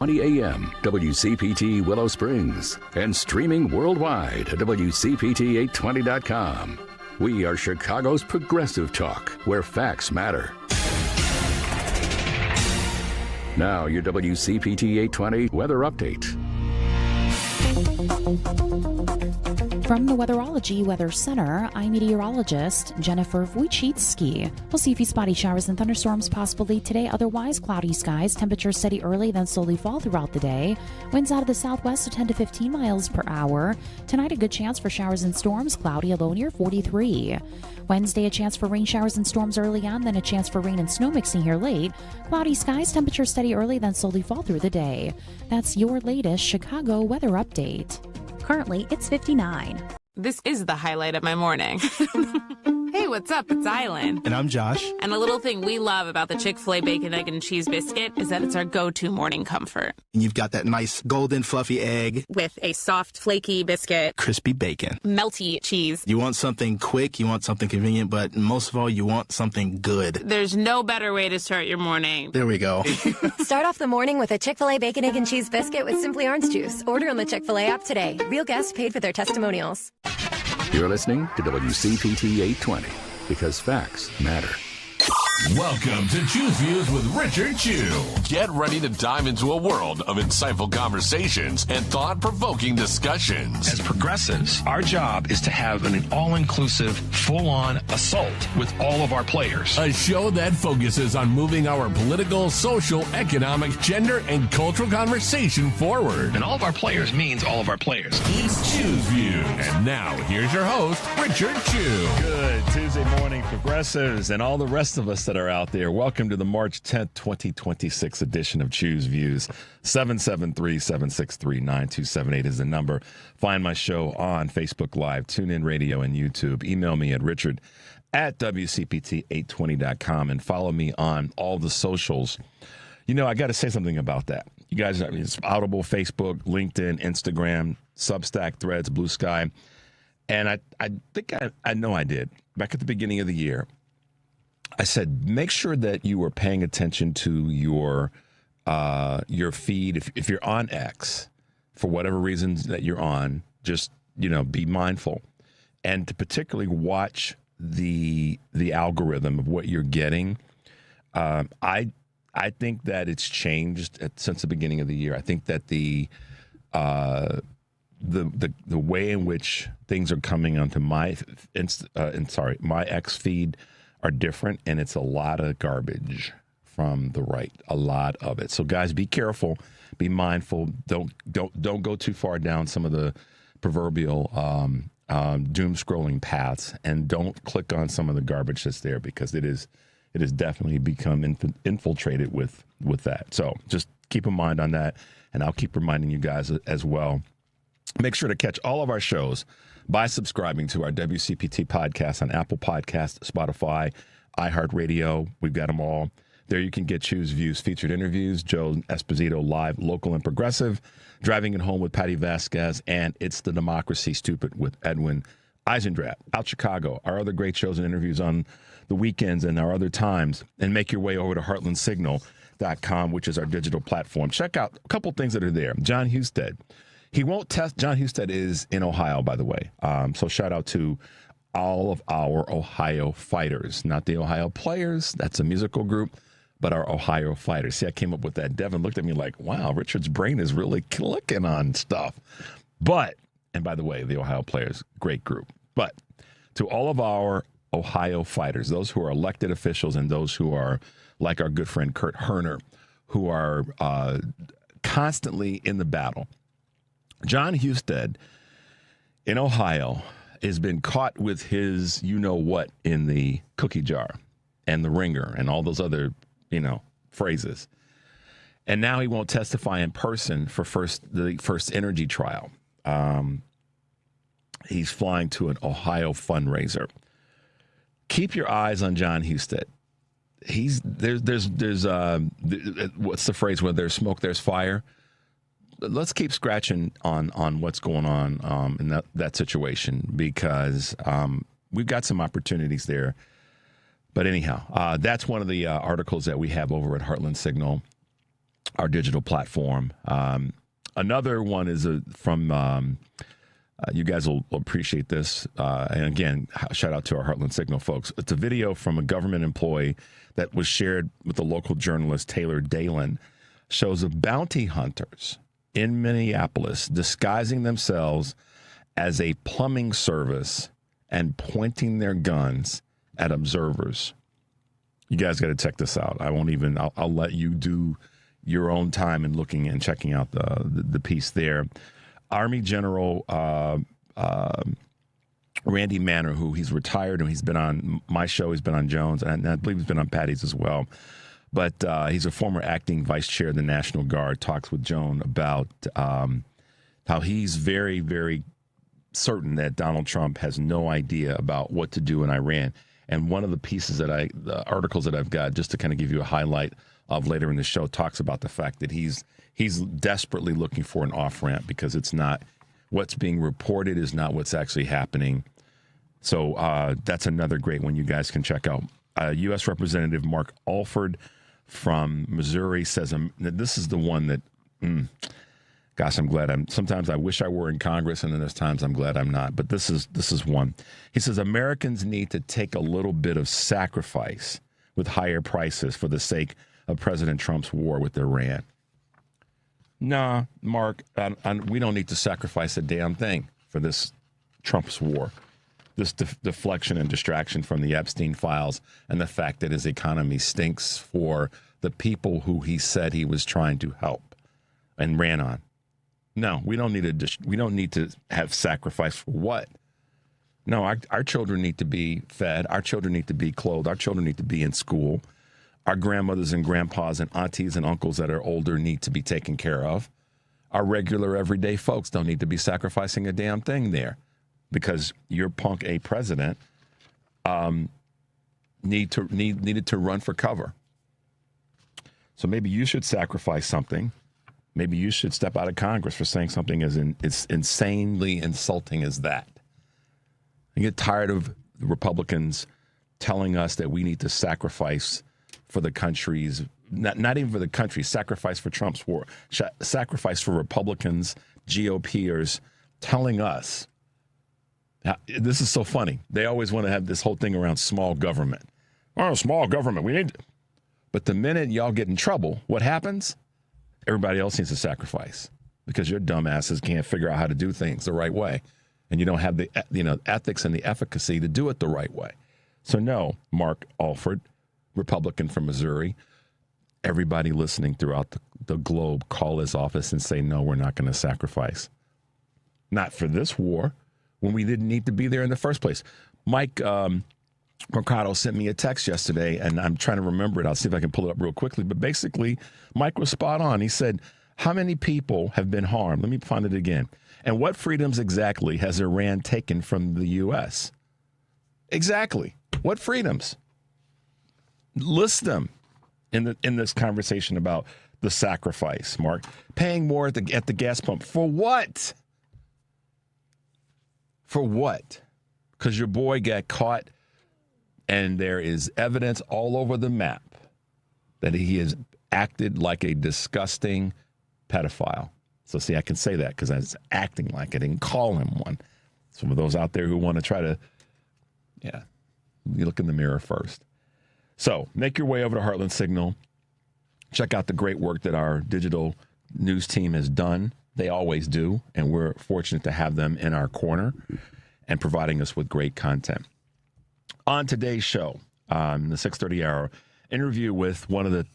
20 a.m. WCPT Willow Springs and streaming worldwide at WCPT820.com. We are Chicago's progressive talk, where facts matter. Now, your WCPT 820 weather update. From the Weatherology Weather Center, I'm meteorologist Jennifer Wojcicki. We'll see a few spotty showers and thunderstorms possible late today. Otherwise, cloudy skies. Temperatures steady early, then slowly fall throughout the day. Winds out of the southwest to 10 to 15 miles per hour. Tonight, a good chance for showers and storms. Cloudy, a low near 43. Wednesday, a chance for rain showers and storms early on, then a chance for rain and snow mixing here late. Cloudy skies. Temperatures steady early, then slowly fall through the day. That's your latest Chicago weather update. Currently, it's 59. This is the highlight of my morning. Hey, what's up? It's Island. And I'm Josh. And a little thing we love about the Chick-fil-A Bacon, Egg, and Cheese Biscuit is that it's our go-to morning comfort. And you've got that nice golden fluffy egg. With a soft, flaky biscuit. Crispy bacon. Melty cheese. You want something quick, you want something convenient, but most of all, you want something good. There's no better way to start your morning. There we go. Start off the morning with a Chick-fil-A Bacon, Egg, and Cheese Biscuit with Simply Orange Juice. Order on the Chick-fil-A app today. Real guests paid for their testimonials. You're listening to WCPT 820, because facts matter. Welcome to Choose Views with Richard Chew. Get ready to dive into a world of insightful conversations and thought-provoking discussions. As progressives, our job is to have an all-inclusive, full-on assault with all of our players. A show that focuses on moving our political, social, economic, gender, and cultural conversation forward. And all of our players means all of our players. It's Choose Views. And now, here's your host, Richard Chew. Good Tuesday morning, progressives, and all the rest of us that are out there. Welcome to the March 10th, 2026 edition of Choose Views. 773-763-9278 is the number. Find my show on Facebook Live, TuneIn Radio, and YouTube. Email me at richard@WCPT820.com and follow me on all the socials. You know, I got to say something about that. You guys, I mean, it's Audible, Facebook, LinkedIn, Instagram, Substack, Threads, Blue Sky. And I think I know I did. Back at the beginning of the year, I said, make sure that you are paying attention to your feed. If you're on X, for whatever reasons that you're on, just, be mindful. And to particularly watch the algorithm of what you're getting. I think that it's changed since the beginning of the year. I think that the way in which things are coming onto my X feed are different, and it's a lot of garbage from the right, a lot of it. So guys, be careful, be mindful. Don't go too far down some of the proverbial doom scrolling paths, and don't click on some of the garbage that's there, because it has definitely become infiltrated with that. So just keep in mind on that, and I'll keep reminding you guys as well. Make sure to catch all of our shows by subscribing to our WCPT podcast on Apple Podcasts, Spotify, iHeartRadio. We've got them all. There you can get Choose Views featured interviews, Joe Esposito live, local and progressive, Driving It Home with Patty Vasquez, and It's the Democracy Stupid with Edwin Eisendrath. Out Chicago, our other great shows and interviews on the weekends and our other times. And make your way over to heartlandsignal.com, which is our digital platform. Check out a couple things that are there. John Husted. He won't test. John Husted is in Ohio, by the way. So shout out to all of our Ohio fighters, not the Ohio Players. That's a musical group, but our Ohio fighters. See, I came up with that. Devin looked at me like, wow, Richard's brain is really clicking on stuff. But, and by the way, the Ohio Players, great group. But to all of our Ohio fighters, those who are elected officials and those who are like our good friend Kurt Herner, who are constantly in the battle. John Husted in Ohio has been caught with his you-know-what in the cookie jar and the ringer and all those other, phrases. And now he won't testify in person for the First Energy trial. He's flying to an Ohio fundraiser. Keep your eyes on John Husted. There's what's the phrase? Where there's smoke, there's fire. Let's keep scratching on what's going on in that situation, because we've got some opportunities there. But anyhow, that's one of the articles that we have over at Heartland Signal. our digital platform. Another one is from, you guys will appreciate this. And again, shout out to our Heartland Signal folks. It's a video from a government employee that was shared with the local journalist Taylor Dalen. Shows of bounty hunters in Minneapolis disguising themselves as a plumbing service and pointing their guns at observers. You guys got to check this out. I'll let you do your own time in looking and checking out the piece there. Army General Randy Manner, who he's retired and he's been on my show, he's been on Jones, and I believe he's been on Patty's as well. But he's a former acting vice chair of the National Guard, talks with Joan about how he's very, very certain that Donald Trump has no idea about what to do in Iran. And one of the pieces the articles that I've got, just to kind of give you a highlight of later in the show, talks about the fact that he's desperately looking for an off-ramp because it's not what's being reported is not what's actually happening. So that's another great one you guys can check out. U.S. Representative Mark Alford from Missouri says, this is the one that, gosh, I'm glad sometimes I wish I were in Congress, and then there's times I'm glad I'm not. But this is one. He says, Americans need to take a little bit of sacrifice with higher prices for the sake of President Trump's war with Iran. Nah, Mark, we don't need to sacrifice a damn thing for this Trump's war. This deflection and distraction from the Epstein files and the fact that his economy stinks for the people who he said he was trying to help and ran on. No, we don't need to have sacrifice for what? No, our children need to be fed. Our children need to be clothed. Our children need to be in school. Our grandmothers and grandpas and aunties and uncles that are older need to be taken care of. Our regular everyday folks don't need to be sacrificing a damn thing there. Because your punk a president needed to run for cover. So maybe you should sacrifice something. Maybe you should step out of Congress for saying something as insanely insulting as that. I get tired of the Republicans telling us that we need to sacrifice for the country's, not even for the country, sacrifice for Trump's war, sacrifice for Republicans, GOPers, telling us. This is so funny. They always want to have this whole thing around small government. Oh, small government. We need. But the minute y'all get in trouble, what happens? Everybody else needs to sacrifice because your dumbasses can't figure out how to do things the right way, and you don't have the ethics and the efficacy to do it the right way. So no, Mark Alford, Republican from Missouri. Everybody listening throughout the globe, call his office and say, no, we're not going to sacrifice. Not for this war. When we didn't need to be there in the first place. Mike Mercado sent me a text yesterday, and I'm trying to remember it. I'll see if I can pull it up real quickly. But basically, Mike was spot on. He said, how many people have been harmed? Let me find it again. And what freedoms exactly has Iran taken from the U.S.? Exactly. What freedoms? List them in this conversation about the sacrifice, Mark. Paying more at the gas pump. For what? For what? Because your boy got caught, and there is evidence all over the map that he has acted like a disgusting pedophile. So, see, I can say that because I was acting like it and call him one. Some of those out there who want to try to, you look in the mirror first. So, make your way over to Heartland Signal. Check out the great work that our digital news team has done. They always do, and we're fortunate to have them in our corner and providing us with great content. On today's show, the 6:30 hour, interview with one of the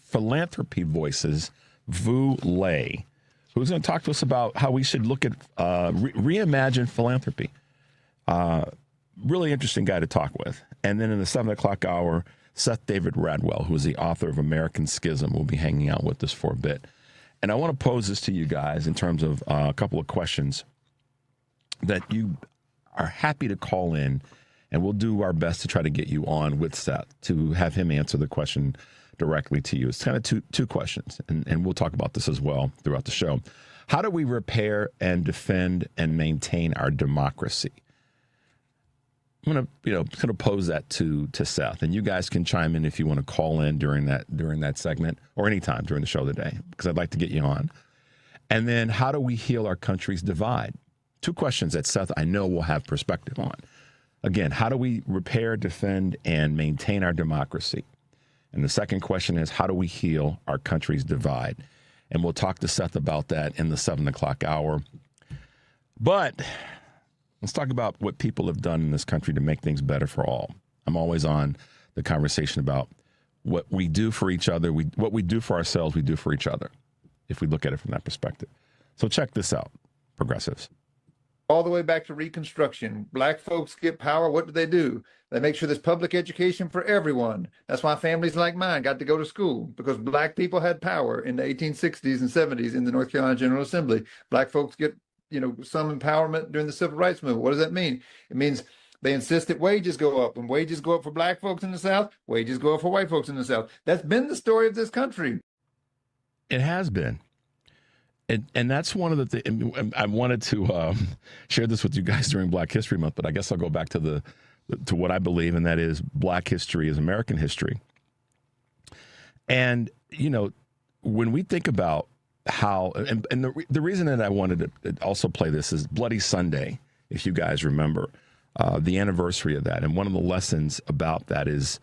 philanthropy voices, Vu Le, who's going to talk to us about how we should look at reimagine philanthropy. Really interesting guy to talk with. And then in the 7 o'clock hour, Seth David Radwell, who is the author of American Schism, will be hanging out with us for a bit. And I want to pose this to you guys in terms of a couple of questions that you are happy to call in, and we'll do our best to try to get you on with Seth to have him answer the question directly to you. It's kind of two questions, and we'll talk about this as well throughout the show. How do we repair and defend and maintain our democracy? I'm gonna pose that to Seth, and you guys can chime in if you want to call in during that segment or anytime during the show today, because I'd like to get you on. And then, how do we heal our country's divide? 2 questions that Seth, I know, will have perspective on. Again, how do we repair, defend, and maintain our democracy? And the second question is, how do we heal our country's divide? And we'll talk to Seth about that in the 7 o'clock hour. But let's talk about what people have done in this country to make things better for all. I'm always on the conversation about what we do for each other. What we do for ourselves, we do for each other, if we look at it from that perspective. So check this out, progressives. All the way back to Reconstruction. Black folks get power. What do? They make sure there's public education for everyone. That's why families like mine got to go to school, because black people had power in the 1860s and 70s in the North Carolina General Assembly. Black folks get, some empowerment during the Civil Rights Movement. What does that mean? It means they insist that wages go up. When wages go up for black folks in the South, wages go up for white folks in the South. That's been the story of this country. It has been. And that's one of the things. I wanted to share this with you guys during Black History Month, but I guess I'll go back to what I believe, and that is Black history is American history. And, when we think about how, and the reason that I wanted to also play this is Bloody Sunday, if you guys remember, the anniversary of that. And one of the lessons about that is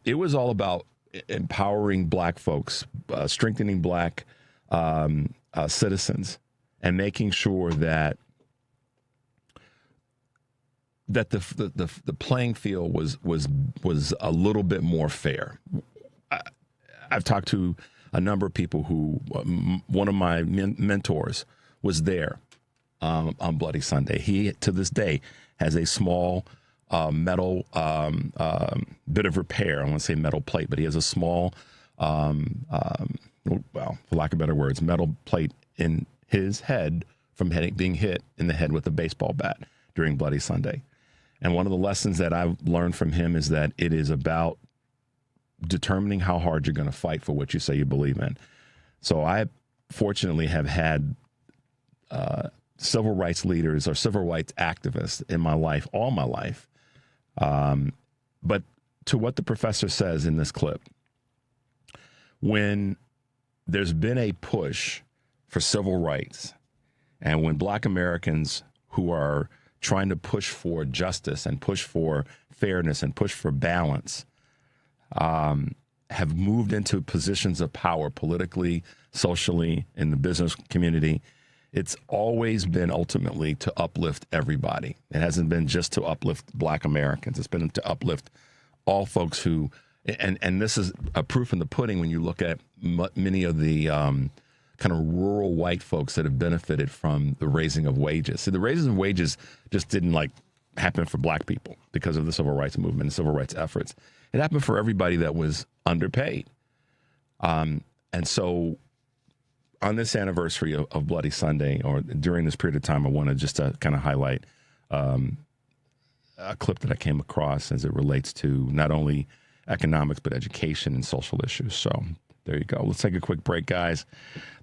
it was all about empowering black folks, strengthening black citizens, and making sure that the playing field was a little bit more fair. I've talked to a number of people who, one of my mentors was there on Bloody Sunday. He, to this day, has a small metal bit of repair. I want to say metal plate, but he has a small, for lack of better words, metal plate in his head from being hit in the head with a baseball bat during Bloody Sunday. And one of the lessons that I've learned from him is that it is about determining how hard you're going to fight for what you say you believe in. So I fortunately have had civil rights leaders or civil rights activists in my life, all my life. But to what the professor says in this clip, when there's been a push for civil rights, and when black Americans who are trying to push for justice and push for fairness and push for balance have moved into positions of power politically, socially, in the business community, it's always been ultimately to uplift everybody. It hasn't been just to uplift black Americans. It's been to uplift all folks who, and this is a proof in the pudding when you look at many of the kind of rural white folks that have benefited from the raising of wages. See, the raising of wages just didn't happen for black people because of the civil rights movement and civil rights efforts. It happened for everybody that was underpaid. And so on this anniversary of Bloody Sunday, or during this period of time, I wanted just to kind of highlight a clip that I came across as it relates to not only economics, but education and social issues. So there you go. Let's take a quick break, guys.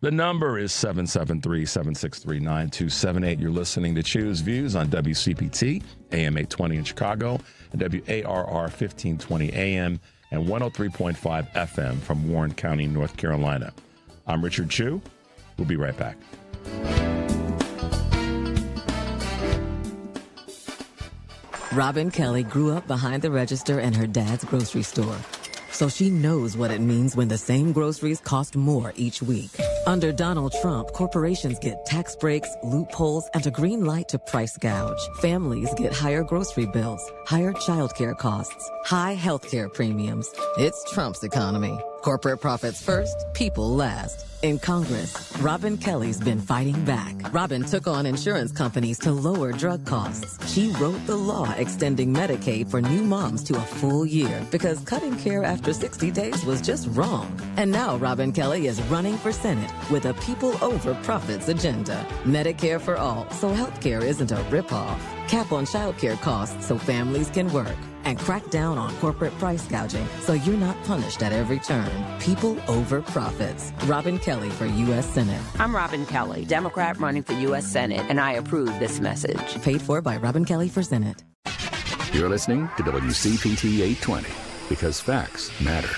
The number is 773-763-9278. You're listening to Choose Views on WCPT, AM 820 in Chicago, and WARR 1520 AM and 103.5 FM from Warren County, North Carolina. I'm Richard Chu. We'll be right back. Robin Kelly grew up behind the register in her dad's grocery store. So she knows what it means when the same groceries cost more each week. Under Donald Trump, corporations get tax breaks, loopholes, and a green light to price gouge. Families get higher grocery bills, higher childcare costs, high healthcare premiums. It's Trump's economy. Corporate profits first, people last. In Congress, Robin Kelly's been fighting back. Robin took on insurance companies to lower drug costs. She wrote the law extending Medicaid for new moms to a full year because cutting care after 60 days was just wrong. And now Robin Kelly is running for Senate with a people over profits agenda. Medicare for all, so healthcare isn't a ripoff. Cap on childcare costs so families can work. And crack down on corporate price gouging so you're not punished at every turn. People over profits. Robin Kelly for U.S. Senate. I'm Robin Kelly, Democrat running for U.S. Senate, and I approve this message. Paid for by Robin Kelly for Senate. You're listening to WCPT 820 because facts matter.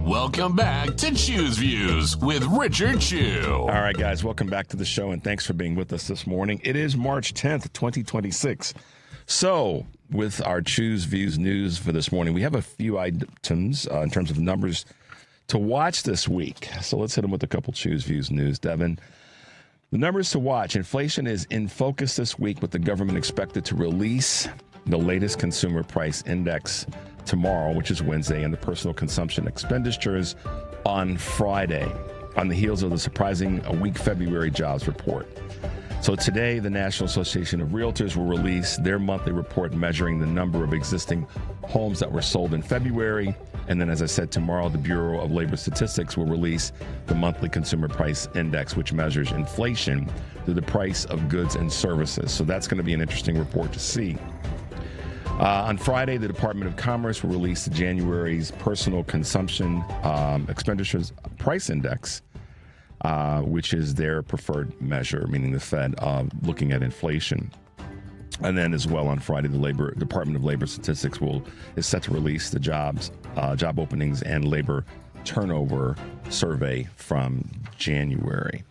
Welcome back to Choose Views with Richard Chew. All right, guys, welcome back to the show, and thanks for being with us this morning. It is March 10th, 2026. So, with our Choose Views news for this morning, we have a few items in terms of numbers to watch this week. So let's hit them with a couple Choose Views news. Devin, the numbers to watch. Inflation is in focus this week, with the government expected to release the latest consumer price index tomorrow, which is Wednesday, and the personal consumption expenditures on Friday, on the heels of the surprising weak February jobs report. So today, the National Association of Realtors will release their monthly report measuring the number of existing homes that were sold in February. And then, as I said, tomorrow, the Bureau of Labor Statistics will release the monthly consumer price index, which measures inflation through the price of goods and services. So that's going to be an interesting report to see. On Friday, the Department of Commerce will release January's personal consumption expenditures price index, which is their preferred measure, meaning the Fed, looking at inflation. And then as well on Friday, the Department of Labor Statistics is set to release the job openings and labor turnover survey from January.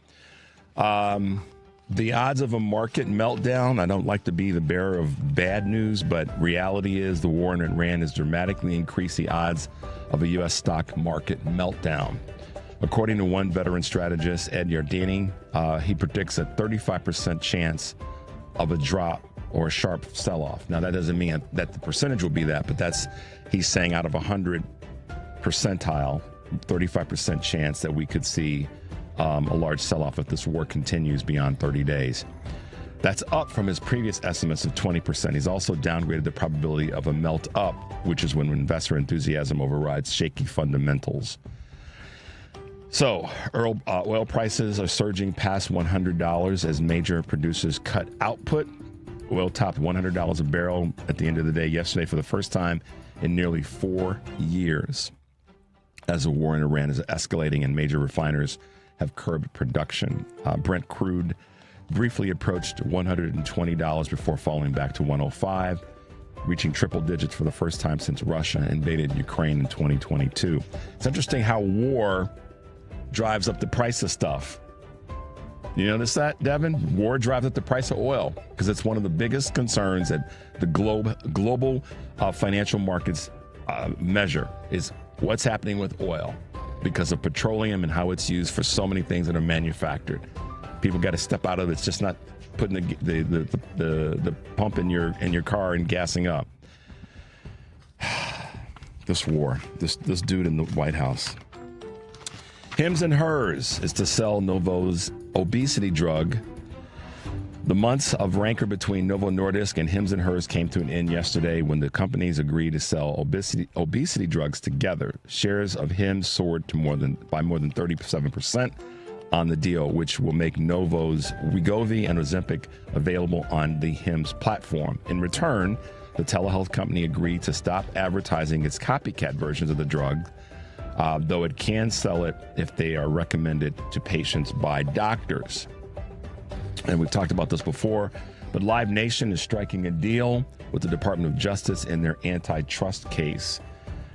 The odds of a market meltdown, I don't like to be the bearer of bad news, but reality is the war in Iran has dramatically increased the odds of a U.S. stock market meltdown. According to one veteran strategist, Ed Yardeni, he predicts a 35% chance of a drop or a sharp sell-off. Now, that doesn't mean that the percentage will be that, but he's saying out of 100 percentile, 35% chance that we could see a large sell-off if this war continues beyond 30 days. That's up from his previous estimates of 20%. He's also downgraded the probability of a melt-up, which is when investor enthusiasm overrides shaky fundamentals. So, oil prices are surging past $100 as major producers cut output. Oil topped $100 a barrel at the end of the day yesterday for the first time in nearly 4 years, as the war in Iran is escalating and major refiners have curbed production. Brent crude briefly approached $120 before falling back to $105, reaching triple digits for the first time since Russia invaded Ukraine in 2022. It's interesting how war drives up the price of stuff. You notice that, Devin? War drives up the price of oil because it's one of the biggest concerns that the global financial markets measure is what's happening with oil, because of petroleum and how it's used for so many things that are manufactured. People got to step out of it. It's just not putting the pump in your car and gassing up. This war, this dude in the White House. Hims and Hers is to sell Novo's obesity drug. The months of rancor between Novo Nordisk and Hims and Hers came to an end yesterday when the companies agreed to sell obesity drugs together. Shares of Hims soared to by more than 37% on the deal, which will make Novo's Wegovy and Ozempic available on the Hims platform. In return, the telehealth company agreed to stop advertising its copycat versions of the drug, though it can sell it if they are recommended to patients by doctors. And we've talked about this before, but Live Nation is striking a deal with the Department of Justice in their antitrust case.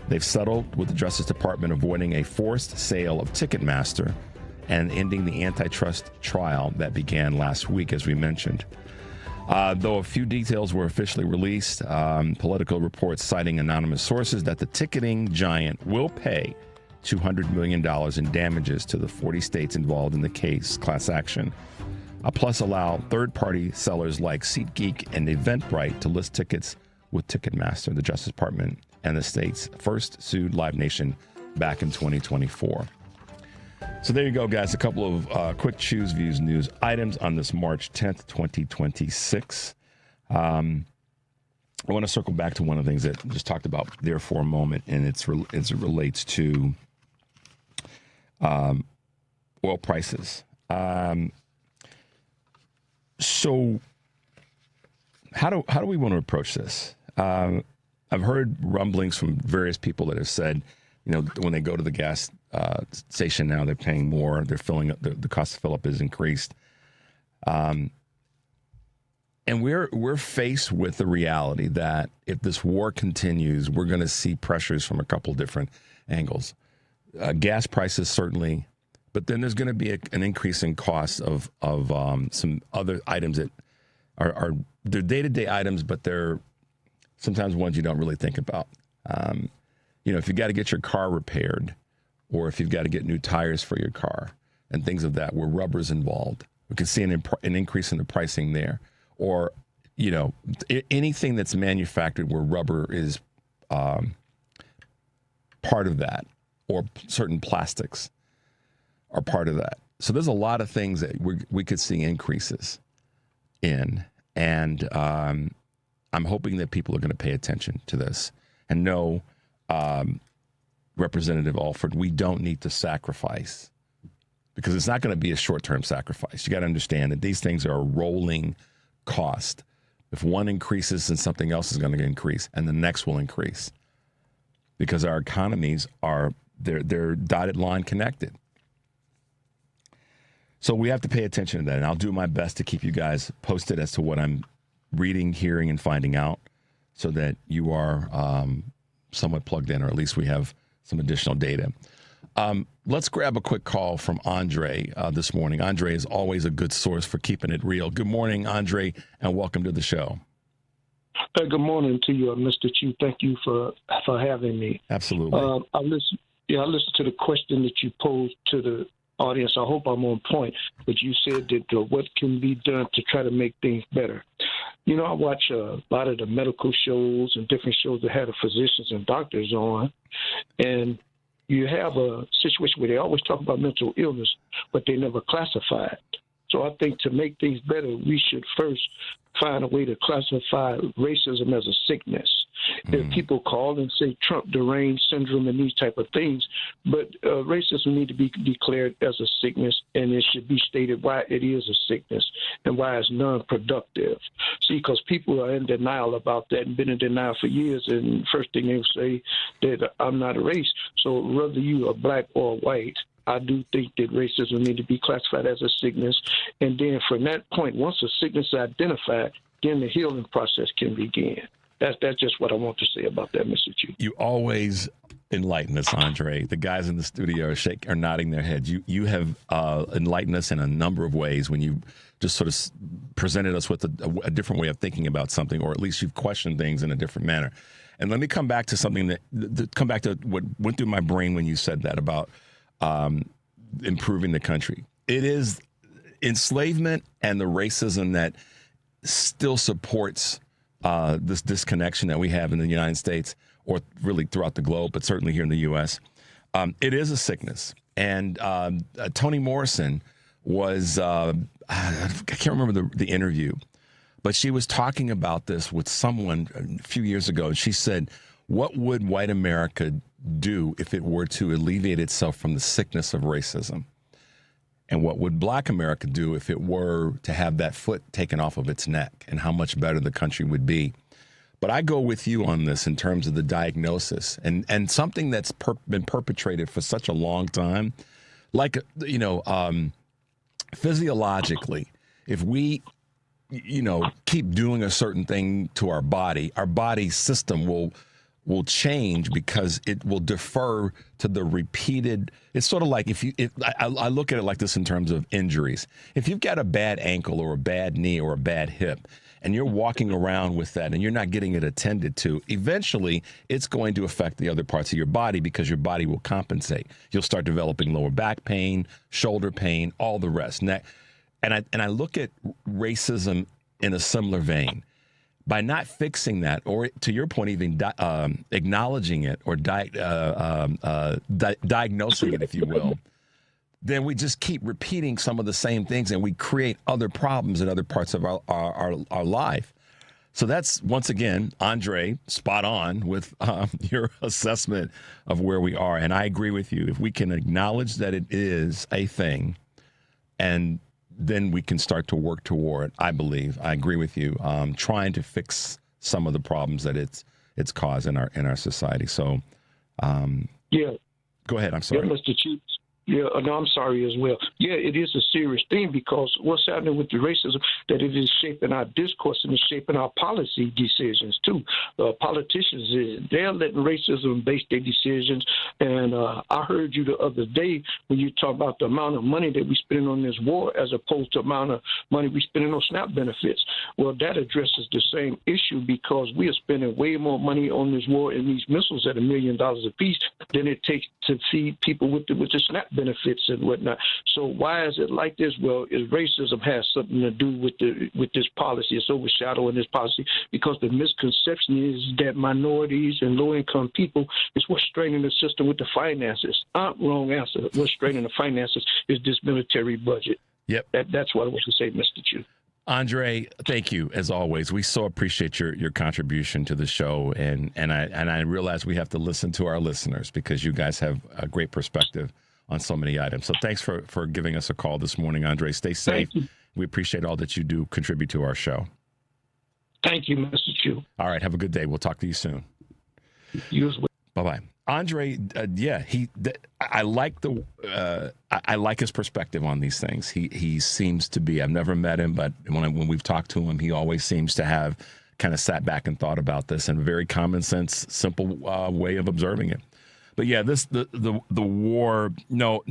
They've settled with the Justice Department, avoiding a forced sale of Ticketmaster and ending the antitrust trial that began last week, as we mentioned. Though a few details were officially released, political reports citing anonymous sources that the ticketing giant will pay $200 million in damages to the 40 states involved in the case, class action. Plus allow third-party sellers like SeatGeek and Eventbrite to list tickets with Ticketmaster. The Justice Department and the states first sued Live Nation back in 2024. So there you go, guys. A couple of quick Choose Views news items on this March 10th, 2026. I want to circle back to one of the things that I just talked about there for a moment, and it relates to oil prices. So how do we want to approach this? I've heard rumblings from various people that have said, when they go to the gas station now, they're paying more. They're filling up. The cost to fill up is increased. And And we're faced with the reality that if this war continues, we're going to see pressures from a couple different angles. Gas prices certainly, but then there's going to be an increase in costs of some other items that are they're day-to-day items, but they're sometimes ones you don't really think about. If you got to get your car repaired, or if you've got to get new tires for your car and things of that, where rubber's involved, we can see an increase in the pricing there. Or, anything that's manufactured where rubber is part of that, or certain plastics are part of that. So there's a lot of things that we could see increases in. And I'm hoping that people are going to pay attention to this and know, Representative Alford, we don't need to sacrifice, because it's not going to be a short-term sacrifice. You got to understand that these things are a rolling cost. If one increases, then something else is going to increase, and the next will increase, because our economies are they're dotted line connected. So we have to pay attention to that, and I'll do my best to keep you guys posted as to what I'm reading, hearing, and finding out, so that you are somewhat plugged in, or at least we have some additional data. Let's grab a quick call from Andre this morning. Andre is always a good source for keeping it real. Good morning, Andre, and welcome to the show. Good morning to you, Mr. Chu. Thank you for having me. Absolutely. I listened to the question that you posed to the audience. I hope I'm on point, but you said that what can be done to try to make things better. I watch a lot of the medical shows and different shows that have the physicians and doctors on, and you have a situation where they always talk about mental illness, but they never classify it. So I think to make things better, we should first find a way to classify racism as a sickness. If people call and say Trump deranged syndrome and these type of things, but racism need to be declared as a sickness, and it should be stated why it is a sickness and why it's non-productive. See, because people are in denial about that and been in denial for years, and first thing they will say that I'm not a race. So whether you are black or white, I do think that racism need to be classified as a sickness. And then from that point, once a sickness is identified, then the healing process can begin. That's just what I want to say about that, Mr. Chu. You always enlighten us, Andre. The guys in the studio are nodding their heads. You have enlightened us in a number of ways when you just sort of presented us with a different way of thinking about something, or at least you've questioned things in a different manner. And let me come back to something come back to what went through my brain when you said that about improving the country. It is enslavement and the racism that still supports this disconnection that we have in the United States, or really throughout the globe, but certainly here in the U.S. It is a sickness. And Toni Morrison was, I can't remember the interview, but she was talking about this with someone a few years ago. And she said, what would white America do if it were to alleviate itself from the sickness of racism? And what would black America do if it were to have that foot taken off of its neck, and how much better the country would be? But I go with you on this in terms of the diagnosis and something that's been perpetrated for such a long time. Like, physiologically, if we, keep doing a certain thing to our body system will change, because it will defer to the repeated. It's sort of like I look at it like this in terms of injuries. If you've got a bad ankle or a bad knee or a bad hip, and you're walking around with that and you're not getting it attended to, eventually it's going to affect the other parts of your body, because your body will compensate. You'll start developing lower back pain, shoulder pain, all the rest. And I look at racism in a similar vein. By not fixing that, or to your point, even acknowledging it or diagnosing it, if you will, then we just keep repeating some of the same things, and we create other problems in other parts of our life. So that's, once again, Andre, spot on with your assessment of where we are. And I agree with you. If we can acknowledge that it is a thing, and then we can start to work toward, I believe, I agree with you, trying to fix some of the problems that it's caused in our society. So, yeah. Go ahead. I'm sorry. Yeah, Mr. Chu. Yeah, no, I'm sorry as well. Yeah, it is a serious thing because what's happening with the racism, that it is shaping our discourse and it's shaping our policy decisions too. Politicians, they're letting racism base their decisions. And I heard you the other day when you talk about the amount of money that we're spending on this war as opposed to the amount of money we're spending on SNAP benefits. Well, that addresses the same issue because we are spending way more money on this war and these missiles at $1 million a piece than it takes to feed people with the SNAP benefits and whatnot. So why is it like this? Well, racism has something to do with this policy. It's overshadowing this policy because the misconception is that minorities and low-income people is what's straining the system with the finances. Wrong answer. What's straining the finances is this military budget. Yep. That's what I want to say, Mr. Chu. Andre, thank you as always. We so appreciate your contribution to the show, and I realize we have to listen to our listeners because you guys have a great perspective on so many items. So thanks for giving us a call this morning, Andre. Stay safe. We appreciate all that you do contribute to our show. Thank you, Mr. Chu. All right, have a good day. We'll talk to you soon. You as well. Bye-bye. Andre, I like his perspective on these things. He seems to be. I've never met him, but when we've talked to him, he always seems to have kind of sat back and thought about this in a very common sense, simple way of observing it. But yeah, the war. No,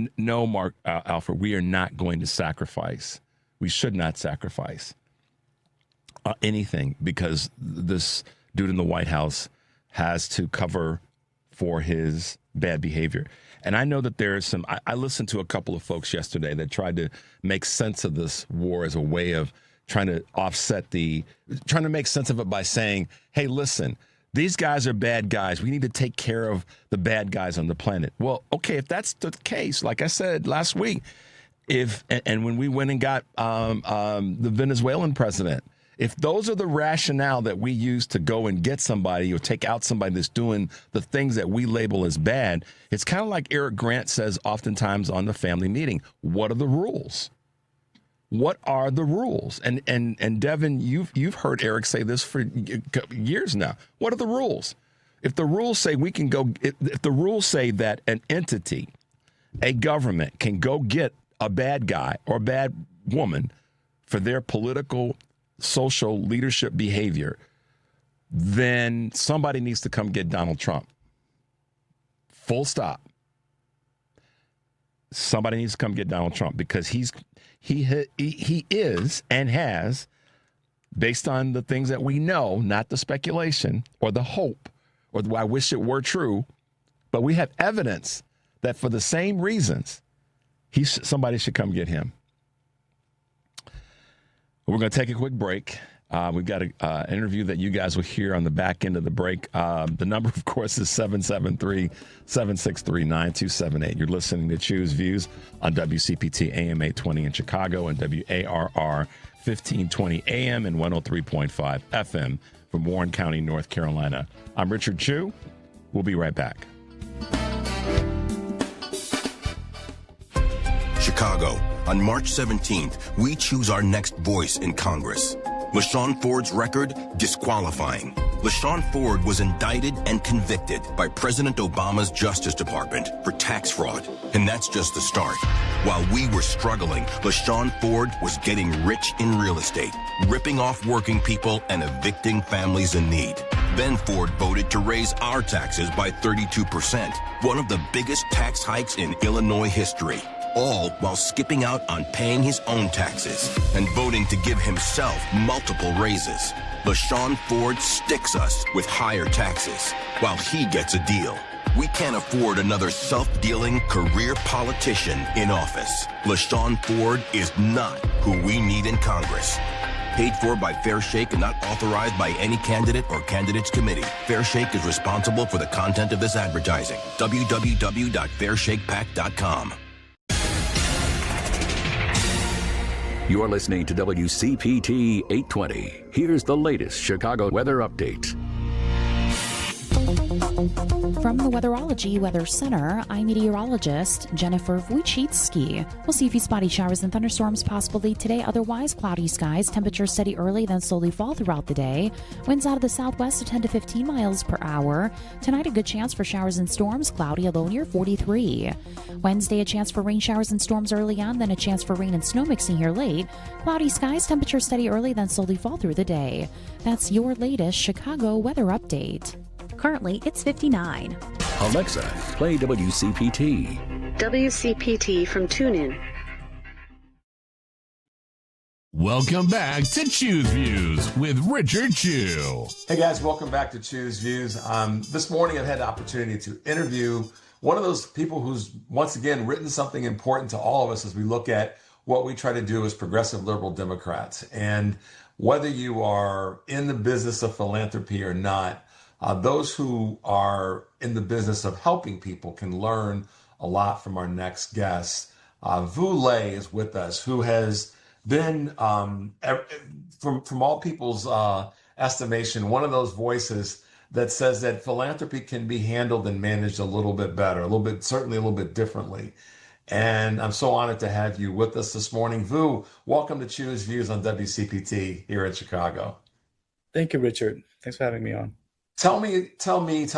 Mark Alfred, we are not going to sacrifice. We should not sacrifice anything because this dude in the White House has to cover for his bad behavior. And I know that there is some, I listened to a couple of folks yesterday that tried to make sense of this war as a way of trying to trying to make sense of it by saying, hey, listen, these guys are bad guys. We need to take care of the bad guys on the planet. Well, okay, if that's the case, like I said last week, and when we went and got the Venezuelan president, if those are the rationale that we use to go and get somebody or take out somebody that's doing the things that we label as bad, it's kind of like Eric Grant says oftentimes on the family meeting, what are the rules? What are the rules? And Devin, you've heard Eric say this for years now. What are the rules? If the rules say we can go, if the rules say that an entity, a government can go get a bad guy or a bad woman for their political social leadership behavior, then somebody needs to come get Donald Trump. Full stop. Somebody needs to come get Donald Trump because he is and has, based on the things that we know, not the speculation or the hope or I wish it were true, but we have evidence that for the same reasons, somebody should come get him. We're going to take a quick break. We've got an interview that you guys will hear on the back end of the break. The number, of course, is 773-763-9278. You're listening to Choose Views on WCPT AM 820 in Chicago and WARR 1520 AM and 103.5 FM from Warren County, North Carolina. I'm Richard Chu. We'll be right back. Chicago. On March 17th, we choose our next voice in Congress. LaShawn Ford's record, disqualifying. LaShawn Ford was indicted and convicted by President Obama's Justice Department for tax fraud. And that's just the start. While we were struggling, LaShawn Ford was getting rich in real estate, ripping off working people and evicting families in need. Then Ford voted to raise our taxes by 32%, one of the biggest tax hikes in Illinois history. All while skipping out on paying his own taxes and voting to give himself multiple raises. LaShawn Ford sticks us with higher taxes while he gets a deal. We can't afford another self-dealing career politician in office. LaShawn Ford is not who we need in Congress. Paid for by Fair Shake and not authorized by any candidate or candidates committee. Fair Shake is responsible for the content of this advertising. www.fairshakepac.com. You're listening to WCPT 820. Here's the latest Chicago weather update. From the Weatherology Weather Center, I'm meteorologist Jennifer Wojcicki. We'll see a few spotty showers and thunderstorms possible late today. Otherwise, cloudy skies. Temperatures steady early, then slowly fall throughout the day. Winds out of the southwest at 10 to 15 miles per hour. Tonight, a good chance for showers and storms. Cloudy, a low near 43. Wednesday, a chance for rain showers and storms early on, then a chance for rain and snow mixing here late. Cloudy skies. Temperatures steady early, then slowly fall through the day. That's your latest Chicago weather update. Currently, it's 59. Alexa, play WCPT. WCPT from TuneIn. Welcome back to Choose Views with Richard Chew. Hey guys, welcome back to Choose Views. This morning I've had the opportunity to interview one of those people who's once again written something important to all of us as we look at what we try to do as progressive liberal Democrats. And whether you are in the business of philanthropy or not, those who are in the business of helping people can learn a lot from our next guest. Vu Le is with us, who has been, from all people's estimation, one of those voices that says that philanthropy can be handled and managed a little bit better, certainly a little bit differently. And I'm so honored to have you with us this morning. Vu, welcome to Choose Views on WCPT here in Chicago. Thank you, Richard. Thanks for having me on. Tell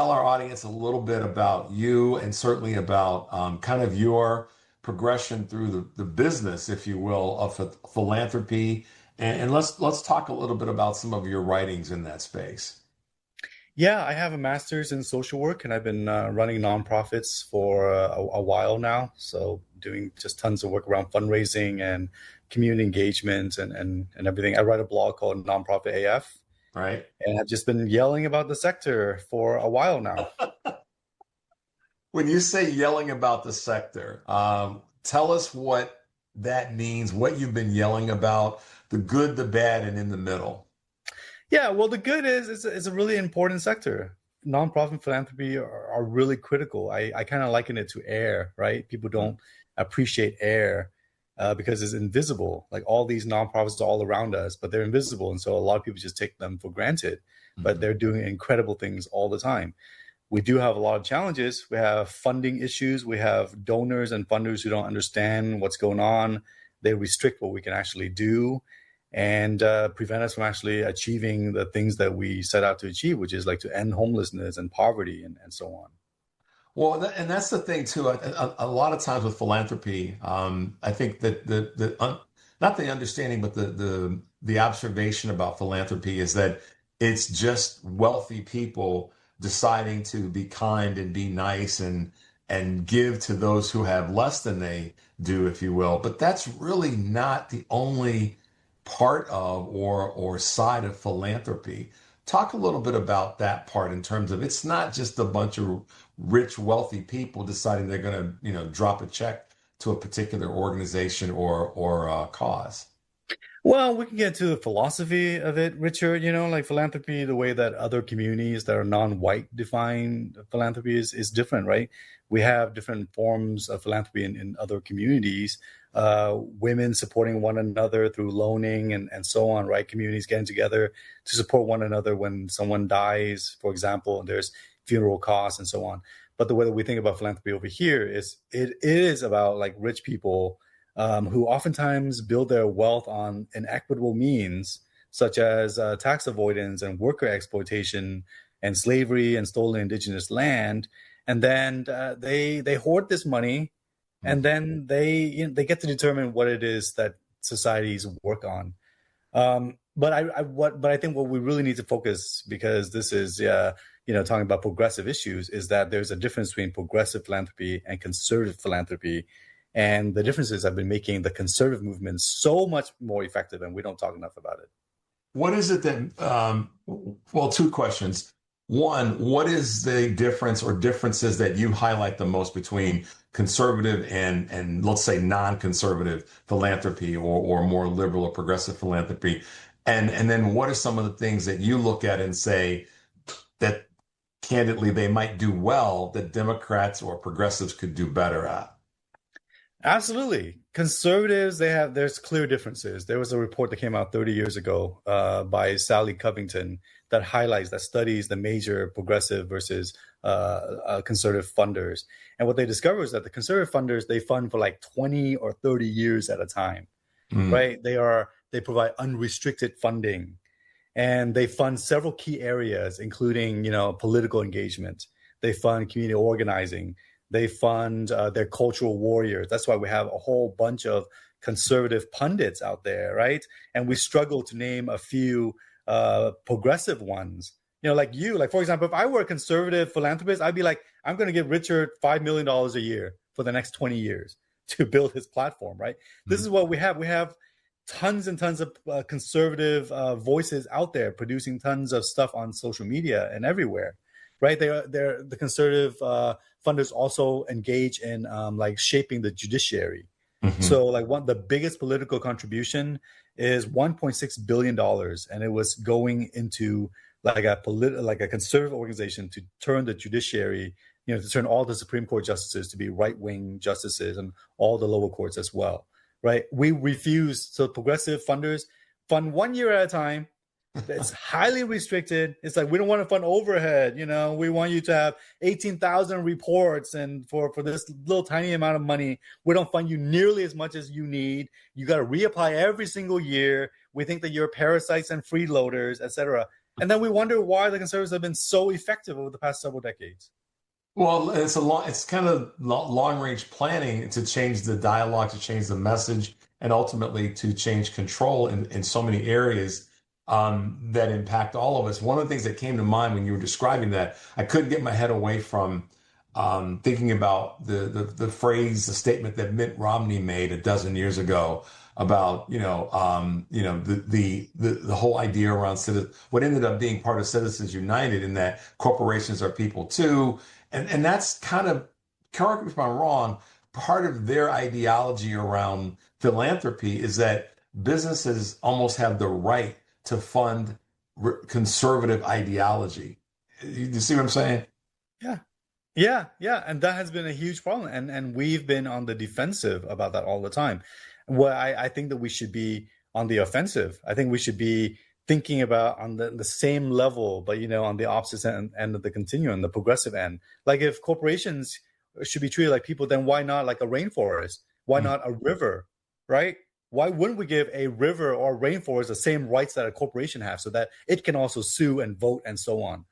our audience a little bit about you and certainly about kind of your progression through the business, if you will, of philanthropy. And let's talk a little bit about some of your writings in that space. Yeah, I have a master's in social work, and I've been running nonprofits for a while now. So doing just tons of work around fundraising and community engagement and everything. I write a blog called Nonprofit AF. Right. And I've just been yelling about the sector for a while now. When you say yelling about the sector, tell us what that means, what you've been yelling about, the good, the bad, and in the middle. Yeah, well, the good is it's a really important sector. Nonprofit philanthropy are really critical. I kind of liken it to air, right? People don't appreciate air because it's invisible. Like all these nonprofits are all around us, but they're invisible. And so a lot of people just take them for granted, but they're doing incredible things all the time. We do have a lot of challenges. We have funding issues. We have donors and funders who don't understand what's going on. They restrict what we can actually do and prevent us from actually achieving the things that we set out to achieve, which is like to end homelessness and poverty and so on. Well, and that's the thing too. A lot of times with philanthropy, I think that not the understanding, but the observation about philanthropy is that it's just wealthy people deciding to be kind and be nice and give to those who have less than they do, if you will. But that's really not the only part of or side of philanthropy. Talk a little bit about that part in terms of it's not just a bunch of rich, wealthy people deciding they're going to, drop a check to a particular organization or cause. Well, we can get to the philosophy of it, Richard. Like philanthropy, the way that other communities that are non-white define philanthropy is different, right? We have different forms of philanthropy in other communities. Women supporting one another through loaning and so on, right? Communities getting together to support one another when someone dies, for example, and there's funeral costs and so on. But the way that we think about philanthropy over here is it is about like rich people who oftentimes build their wealth on inequitable means, such as tax avoidance and worker exploitation and slavery and stolen indigenous land. And then they hoard this money, and then they get to determine what it is that societies work on. But I think what we really need to focus, because this is talking about progressive issues, is that there's a difference between progressive philanthropy and conservative philanthropy. And the differences have been making the conservative movement so much more effective, and we don't talk enough about it. What is it that, well, two questions. One, what is the difference or differences that you highlight the most between conservative and let's say non-conservative philanthropy or more liberal or progressive philanthropy? And then what are some of the things that you look at and say that candidly they might do well that Democrats or progressives could do better at? Absolutely. Conservatives, there's clear differences. There was a report that came out 30 years ago by Sally Covington that highlights, that studies the major progressive versus conservative funders. And what they discover is that the conservative funders, they fund for like 20 or 30 years at a time, right? They provide unrestricted funding, and they fund several key areas, including, political engagement. They fund community organizing. They fund their cultural warriors. That's why we have a whole bunch of conservative pundits out there, right? And we struggle to name a few progressive ones. Like you, like, for example, if I were a conservative philanthropist, I'd be like, I'm going to give Richard $5 million a year for the next 20 years to build his platform, right? This is what we have. We have tons and tons of conservative voices out there producing tons of stuff on social media and everywhere, right? They're the conservative funders also engage in like shaping the judiciary. So like the biggest political contribution is $1.6 billion, and it was going into like a conservative organization to turn the judiciary, to turn all the Supreme Court justices to be right-wing justices and all the lower courts as well, right? We refuse. So progressive funders fund 1 year at a time. It's highly restricted. It's like, we don't want to fund overhead. We want you to have 18,000 reports, and for this little tiny amount of money, we don't fund you nearly as much as you need. You got to reapply every single year. We think that you're parasites and freeloaders, etc. And then we wonder why the conservatives have been so effective over the past several decades. Well, it's kind of long-range planning to change the dialogue, to change the message, and ultimately to change control in so many areas that impact all of us. One of the things that came to mind when you were describing that, I couldn't get my head away from thinking about the statement that Mitt Romney made a dozen years ago about the whole idea around what ended up being part of Citizens United, in that corporations are people too, and that's kind of, correct me if I'm wrong, part of their ideology around philanthropy is that businesses almost have the right to fund conservative ideology. You see what I'm saying? Yeah. And that has been a huge problem. And we've been on the defensive about that all the time. Well, I think that we should be on the offensive. I think we should be thinking about on the same level, but, on the opposite end of the continuum, the progressive end. Like, if corporations should be treated like people, then why not like a rainforest? Why not a river, right? Why wouldn't we give a river or a rainforest the same rights that a corporation has, so that it can also sue and vote and so on?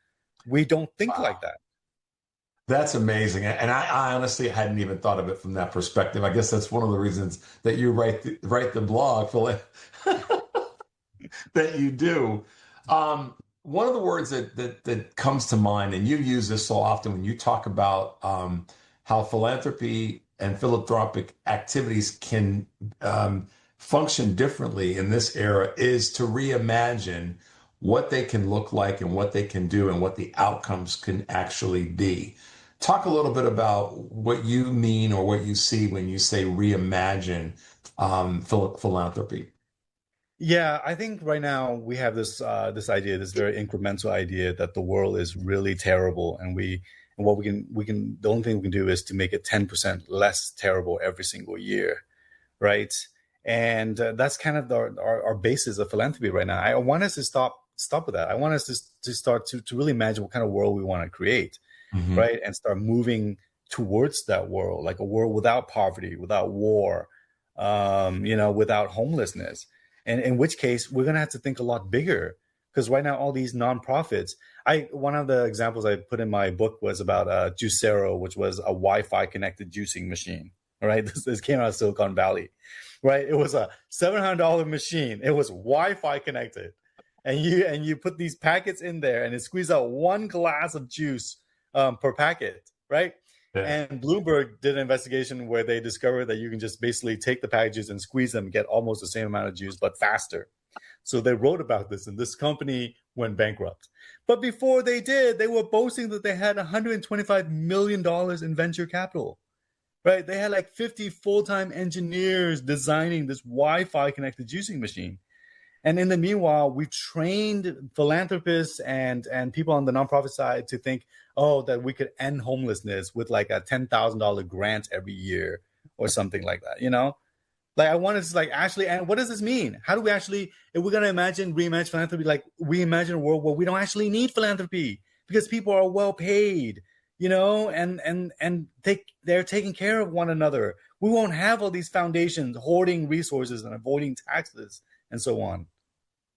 We don't think like that. That's amazing. And I honestly hadn't even thought of it from that perspective. I guess that's one of the reasons that you write the blog, Phil, that you do. One of the words that comes to mind, and you use this so often when you talk about how philanthropy and philanthropic activities can function differently in this era, is to reimagine what they can look like and what they can do and what the outcomes can actually be. Talk a little bit about what you mean or what you see when you say reimagine philanthropy. Yeah, I think right now we have this idea, this very incremental idea, that the world is really terrible, and the only thing we can do is to make it 10% less terrible every single year, right? And that's kind of our basis of philanthropy right now. I want us to stop with that. I want us to start to really imagine what kind of world we want to create, right? And start moving towards that world, like a world without poverty, without war, without homelessness. And in which case, we're going to have to think a lot bigger, because right now, all these nonprofits, one of the examples I put in my book was about Juicero, which was a Wi-Fi connected juicing machine. All right, this came out of Silicon Valley, right? It was a $700 machine. It was Wi-Fi connected, and you put these packets in there, and it squeezed out one glass of juice per packet, right? Yeah. And Bloomberg did an investigation where they discovered that you can just basically take the packages and squeeze them and get almost the same amount of juice, but faster. So they wrote about this, and this company went bankrupt. But before they did, they were boasting that they had $125 million in venture capital, right? They had like 50 full-time engineers designing this Wi-Fi connected juicing machine. And in the meanwhile, we've trained philanthropists and people on the nonprofit side to think, that we could end homelessness with like a $10,000 grant every year or something like that, Like I wanted to like actually, and what does this mean? How do we actually, if we're gonna reimagine philanthropy, like we imagine a world where we don't actually need philanthropy because people are well paid, and they're taking care of one another. We won't have all these foundations hoarding resources and avoiding taxes and so on.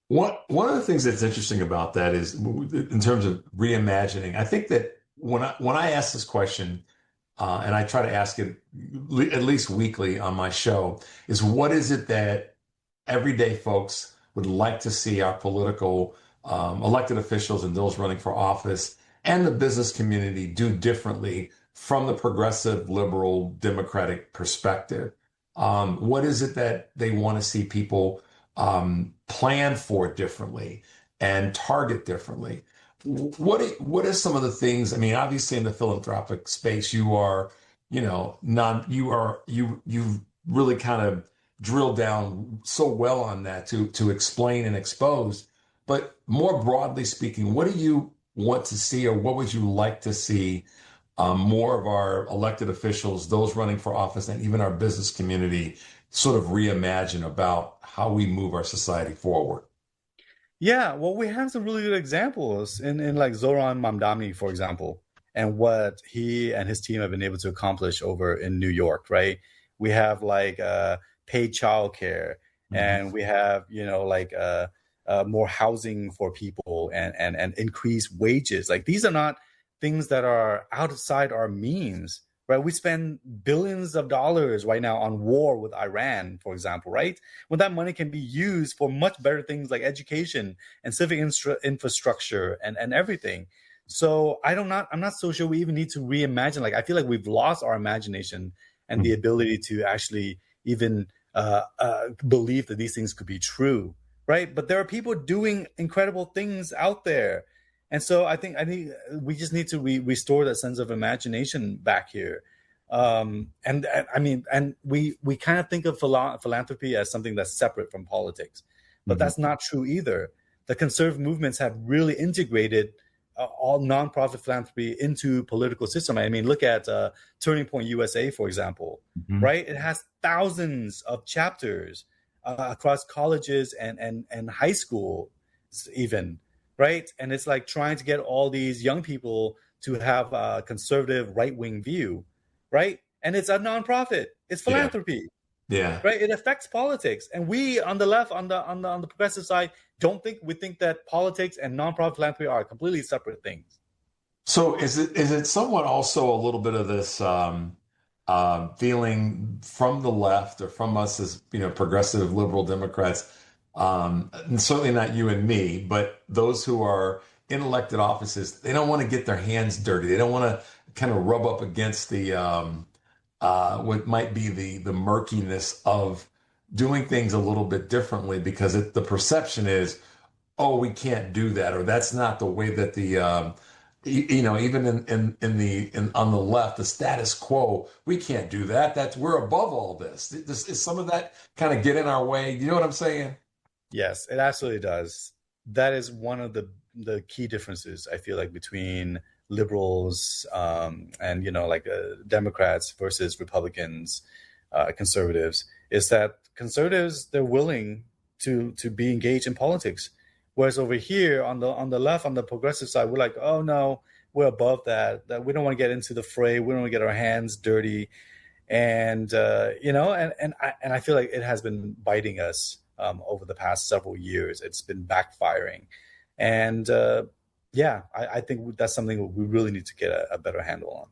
One of the things that's interesting about that is in terms of reimagining. I think that when I ask this question, and I try to ask it at least weekly on my show, is what is it that everyday folks would like to see our political elected officials and those running for office and the business community do differently from the progressive, liberal, democratic perspective? What is it that they want to see people plan for differently and target differently? What are some of the things? I mean, obviously in the philanthropic space, you really kind of drilled down so well on that to explain and expose. But more broadly speaking, what do you want to see, or what would you like to see more of our elected officials, those running for office, and even our business community sort of reimagine about how we move our society forward? Yeah, well, we have some really good examples in like Zoran Mamdani, for example, and what he and his team have been able to accomplish over in New York, right? We have like paid childcare, and we have more housing for people and increased wages. Like these are not things that are outside our means, right? We spend billions of dollars right now on war with Iran, for example, right? When that money can be used for much better things like education and civic infrastructure and everything. So I'm not so sure we even need to reimagine. Like I feel like we've lost our imagination and the ability to actually even believe that these things could be true, right? But there are people doing incredible things out there. And so I think we just need to restore that sense of imagination back here. And we kind of think of philanthropy as something that's separate from politics, but that's not true either. The conservative movements have really integrated all nonprofit philanthropy into political system. I mean, look at Turning Point USA, for example, right? It has thousands of chapters across colleges and high school even. Right. And it's like trying to get all these young people to have a conservative right wing view. Right. And it's a nonprofit. It's philanthropy. Yeah. Right. It affects politics. And we on the left, on the progressive side, we think that politics and nonprofit philanthropy are completely separate things. So is it somewhat also a little bit of this feeling from the left or from us as, progressive liberal Democrats? And certainly not you and me, but those who are in elected offices, they don't want to get their hands dirty. They don't want to kind of rub up against the what might be the murkiness of doing things a little bit differently, because the perception is, oh, we can't do that, or that's not the way that the even on the left, the status quo, we can't do that. We're above all this. Is some of that kind of get in our way? You know what I'm saying? Yes, it absolutely does. That is one of the key differences, I feel like, between liberals and Democrats versus Republicans, conservatives, is that conservatives, they're willing to be engaged in politics, whereas over here on the left, on the progressive side, we're like, oh no, we're above that we don't want to get into the fray, we don't want to get our hands dirty, and I feel like it has been biting us. Over the past several years, it's been backfiring, and I think that's something we really need to get a better handle on.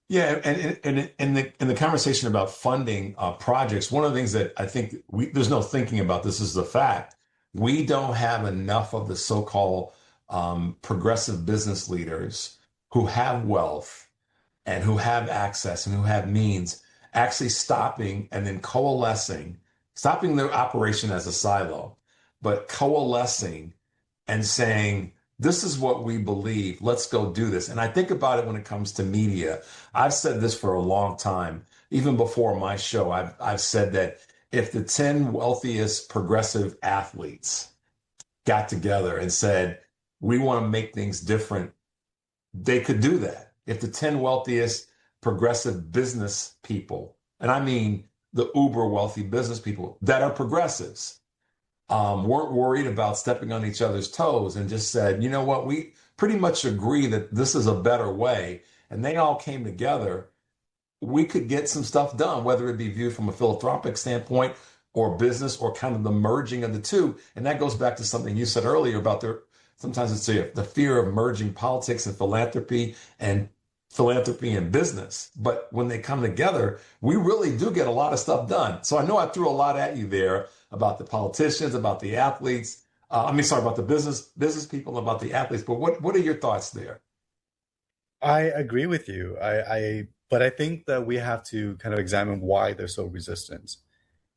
Yeah, and in the conversation about funding projects, one of the things that I think there's no thinking about this is the fact we don't have enough of the so-called progressive business leaders who have wealth and who have access and who have means actually stopping and then stopping their operation as a silo, but coalescing and saying, this is what we believe, let's go do this. And I think about it when it comes to media. I've said this for a long time, even before my show. I've said that if the 10 wealthiest progressive athletes got together and said, we want to make things different, they could do that. If the 10 wealthiest progressive business people, and I mean the uber wealthy business people that are progressives weren't worried about stepping on each other's toes and just said, you know what, we pretty much agree that this is a better way, and they all came together, we could get some stuff done, whether it be viewed from a philanthropic standpoint or business or kind of the merging of the two. And that goes back to something you said earlier about sometimes it's the fear of merging politics and philanthropy and business. But when they come together, we really do get a lot of stuff done. So I know I threw a lot at you there about the politicians, about the athletes. About the business people, about the athletes. But what are your thoughts there? I agree with you. But I think that we have to kind of examine why they're so resistant.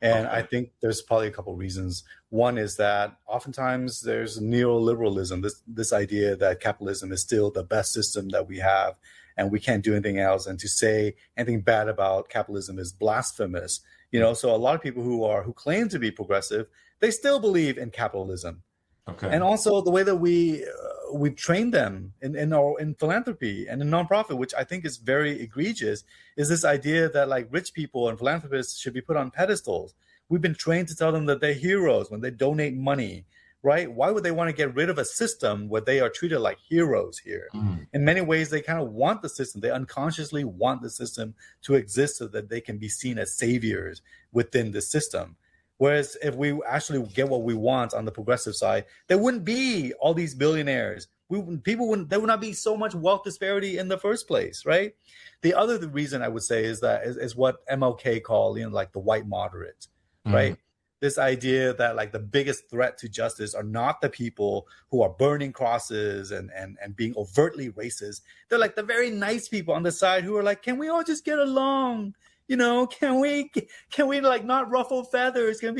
And I think there's probably a couple of reasons. One is that oftentimes there's neoliberalism, this idea that capitalism is still the best system that we have and we can't do anything else. And to say anything bad about capitalism is blasphemous. So a lot of people who claim to be progressive, they still believe in capitalism. Okay. And also the way that we've trained them in philanthropy and in nonprofit, which I think is very egregious, is this idea that like rich people and philanthropists should be put on pedestals. We've been trained to tell them that they're heroes when they donate money, right? Why would they want to get rid of a system where they are treated like heroes here? In many ways, they kind of want the system. They unconsciously want the system to exist so that they can be seen as saviors within the system. Whereas if we actually get what we want on the progressive side, there wouldn't be all these billionaires. There would not be so much wealth disparity in the first place, right? The other reason I would say is that is what MLK called, like the white moderate, right? This idea that like the biggest threat to justice are not the people who are burning crosses and being overtly racist. They're like the very nice people on the side who are like, can we all just get along? Can we like not ruffle feathers? Can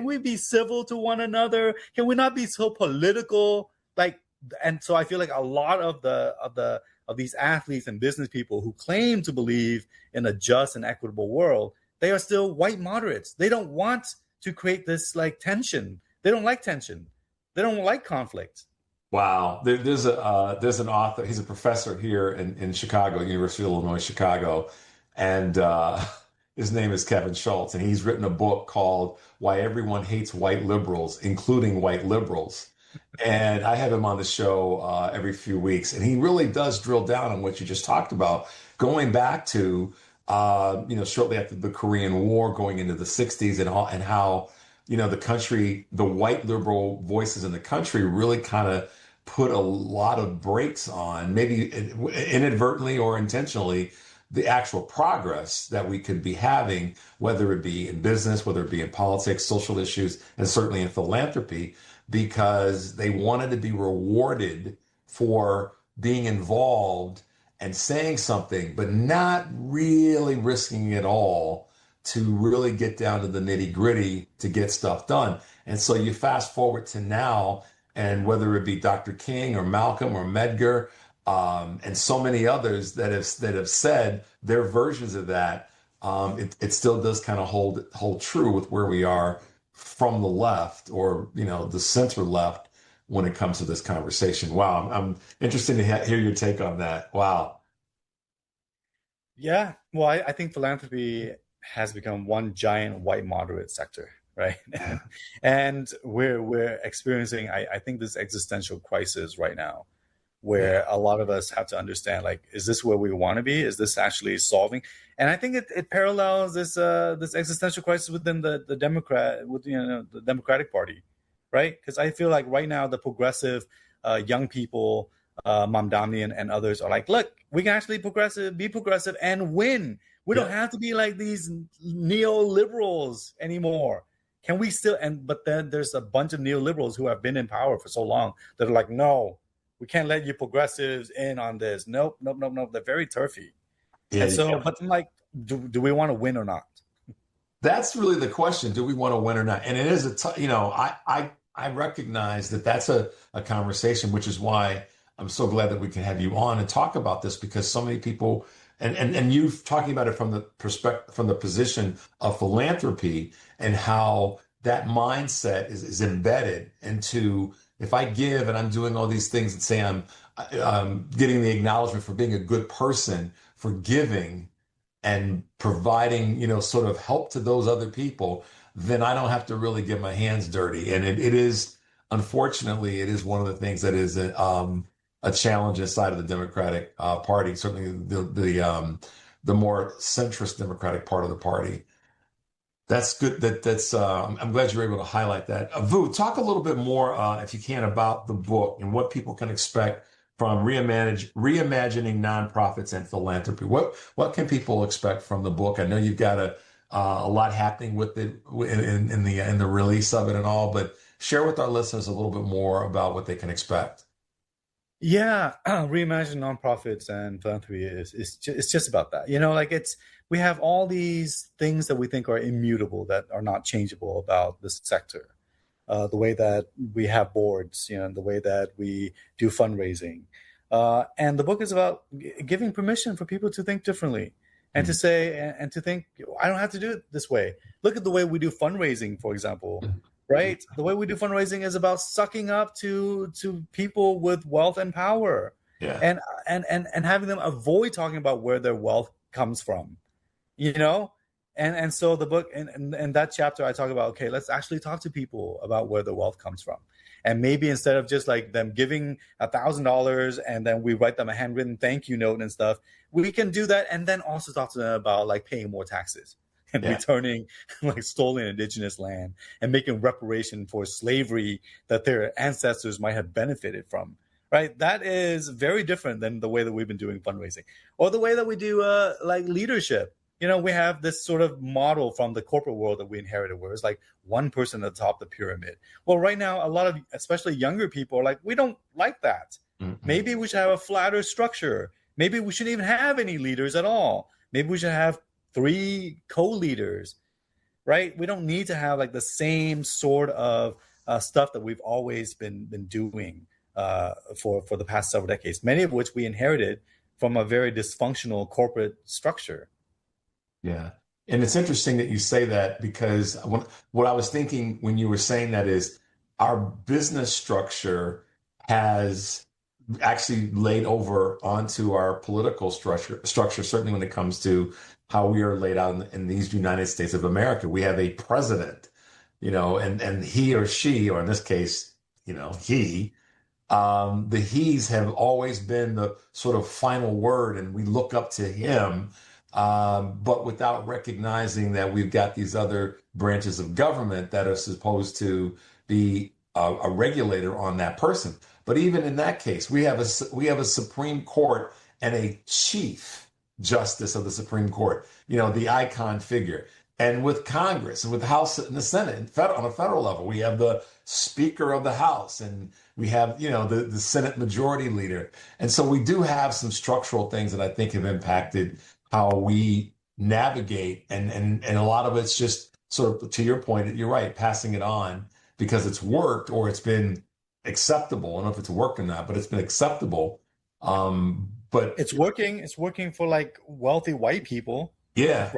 we be civil to one another? Can we not be so political? And so I feel like a lot of these athletes and business people who claim to believe in a just and equitable world, they are still white moderates. They don't want to create this like tension. They don't like tension. They don't like conflict. Wow. There's an author. He's a professor here in Chicago, University of Illinois, Chicago. And his name is Kevin Schultz, and he's written a book called Why Everyone Hates White Liberals, Including White Liberals. And I have him on the show every few weeks, and he really does drill down on what you just talked about, going back to, shortly after the Korean War, going into the 60s and how, the country, the white liberal voices in the country really kind of put a lot of brakes on, maybe inadvertently or intentionally, the actual progress that we could be having, whether it be in business, whether it be in politics, social issues, and certainly in philanthropy, because they wanted to be rewarded for being involved and saying something, but not really risking it all to really get down to the nitty gritty to get stuff done. And so you fast forward to now, and whether it be Dr. King or Malcolm or Medgar, and so many others that have said their versions of that, it still does kind of hold true with where we are from the left or the center left when it comes to this conversation. Wow, I'm interested to hear your take on that. Wow. Yeah, well, I think philanthropy has become one giant white moderate sector, right? And we're experiencing, I think, this existential crisis right now, where a lot of us have to understand, like, is this where we want to be? Is this actually solving? And I think it parallels this existential crisis within the Democratic Party, right? Because I feel like right now the progressive young people, Mamdani and others are like, look, we can actually be progressive and win. We don't have to be like these neoliberals anymore. Can we still? But then there's a bunch of neoliberals who have been in power for so long that are like, no, we can't let you progressives in on this. Nope. They're very turfy. Yeah, and so, but I'm like, do we want to win or not? That's really the question. Do we want to win or not? And it is I recognize that that's a conversation, which is why I'm so glad that we can have you on and talk about this, because so many people, and you talking about it from the perspective, from the position of philanthropy, and how that mindset is embedded into, if I give and I'm doing all these things and say I'm getting the acknowledgement for being a good person, for giving, and providing, sort of help to those other people, then I don't have to really get my hands dirty. And it is, unfortunately, it is one of the things that is a challenge inside of the Democratic Party, certainly the more centrist Democratic part of the party. That's good. I'm glad you were able to highlight that. Vu, talk a little bit more, if you can, about the book and what people can expect from Reimagining Nonprofits and Philanthropy. What can people expect from the book? I know you've got a lot happening with it in the release of it and all, but share with our listeners a little bit more about what they can expect. Yeah, Reimagining Nonprofits and Philanthropy is just about that. We have all these things that we think are immutable, that are not changeable about this sector. The way that we have boards, the way that we do fundraising. And the book is about giving permission for people to think differently and to say, and to think, I don't have to do it this way. Look at the way we do fundraising, for example, right? The way we do fundraising is about sucking up to people with wealth and power, and having them avoid talking about where their wealth comes from. And so the book, and that chapter, I talk about, okay, let's actually talk to people about where their wealth comes from. And maybe instead of just like them giving $1,000 and then we write them a handwritten thank you note and stuff, we can do that. And then also talk to them about like paying more taxes and returning like stolen indigenous land and making reparation for slavery that their ancestors might have benefited from. Right. That is very different than the way that we've been doing fundraising or the way that we do like leadership. We have this sort of model from the corporate world that we inherited, where it's like one person at the top of the pyramid. Well, right now, a lot of, especially younger people, are like, we don't like that. Mm-hmm. Maybe we should have a flatter structure. Maybe we shouldn't even have any leaders at all. Maybe we should have 3 co-leaders, right? We don't need to have like the same sort of stuff that we've always been doing for the past several decades, many of which we inherited from a very dysfunctional corporate structure. Yeah. And it's interesting that you say that, because what I was thinking when you were saying that is our business structure has actually laid over onto our political structure, certainly when it comes to how we are laid out in these United States of America. We have a president, and he or she, or in this case, he, the he's have always been the sort of final word, and we look up to him. But without recognizing that we've got these other branches of government that are supposed to be a regulator on that person. But even in that case, we have a Supreme Court and a Chief Justice of the Supreme Court, the icon figure. And with Congress and with the House and the Senate, on a federal level, we have the Speaker of the House, and we have, the Senate Majority Leader. And so we do have some structural things that I think have impacted how we navigate, and a lot of it's just sort of, to your point, you're right, passing it on because it's worked or it's been acceptable. I don't know if it's worked or not, but it's been acceptable. But it's working for like wealthy white people. Yeah.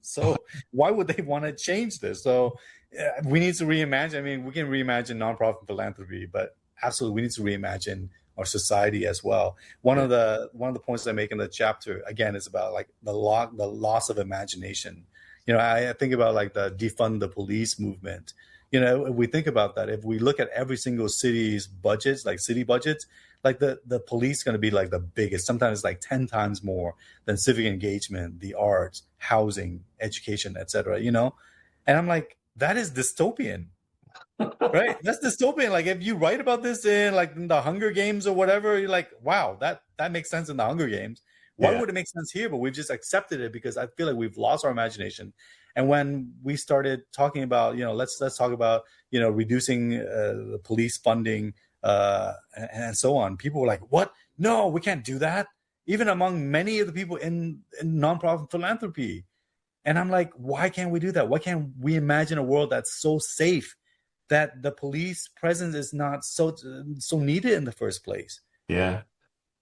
So why would they want to change this? So we need to reimagine. I mean, we can reimagine nonprofit philanthropy, but absolutely we need to reimagine our society as well. One of the points I make in the chapter, again, is about like the loss of imagination. I think about like the defund the police movement. If we think about that, if we look at every single city's budgets, like city budgets, like the police going to be like the biggest, sometimes like 10 times more than civic engagement, the arts, housing, education, etc. And I'm like, that is dystopian. Right, that's dystopian. Like if you write about this in like in the Hunger Games or whatever, you're like, wow, that makes sense in the Hunger Games. Why would it make sense here? But we've just accepted it because I feel like we've lost our imagination. And when we started talking about, let's talk about, reducing the police funding and so on, people were like, what? No, we can't do that. Even among many of the people in nonprofit philanthropy. And I'm like, why can't we do that? Why can't we imagine a world that's so safe that the police presence is not so needed in the first place? Yeah.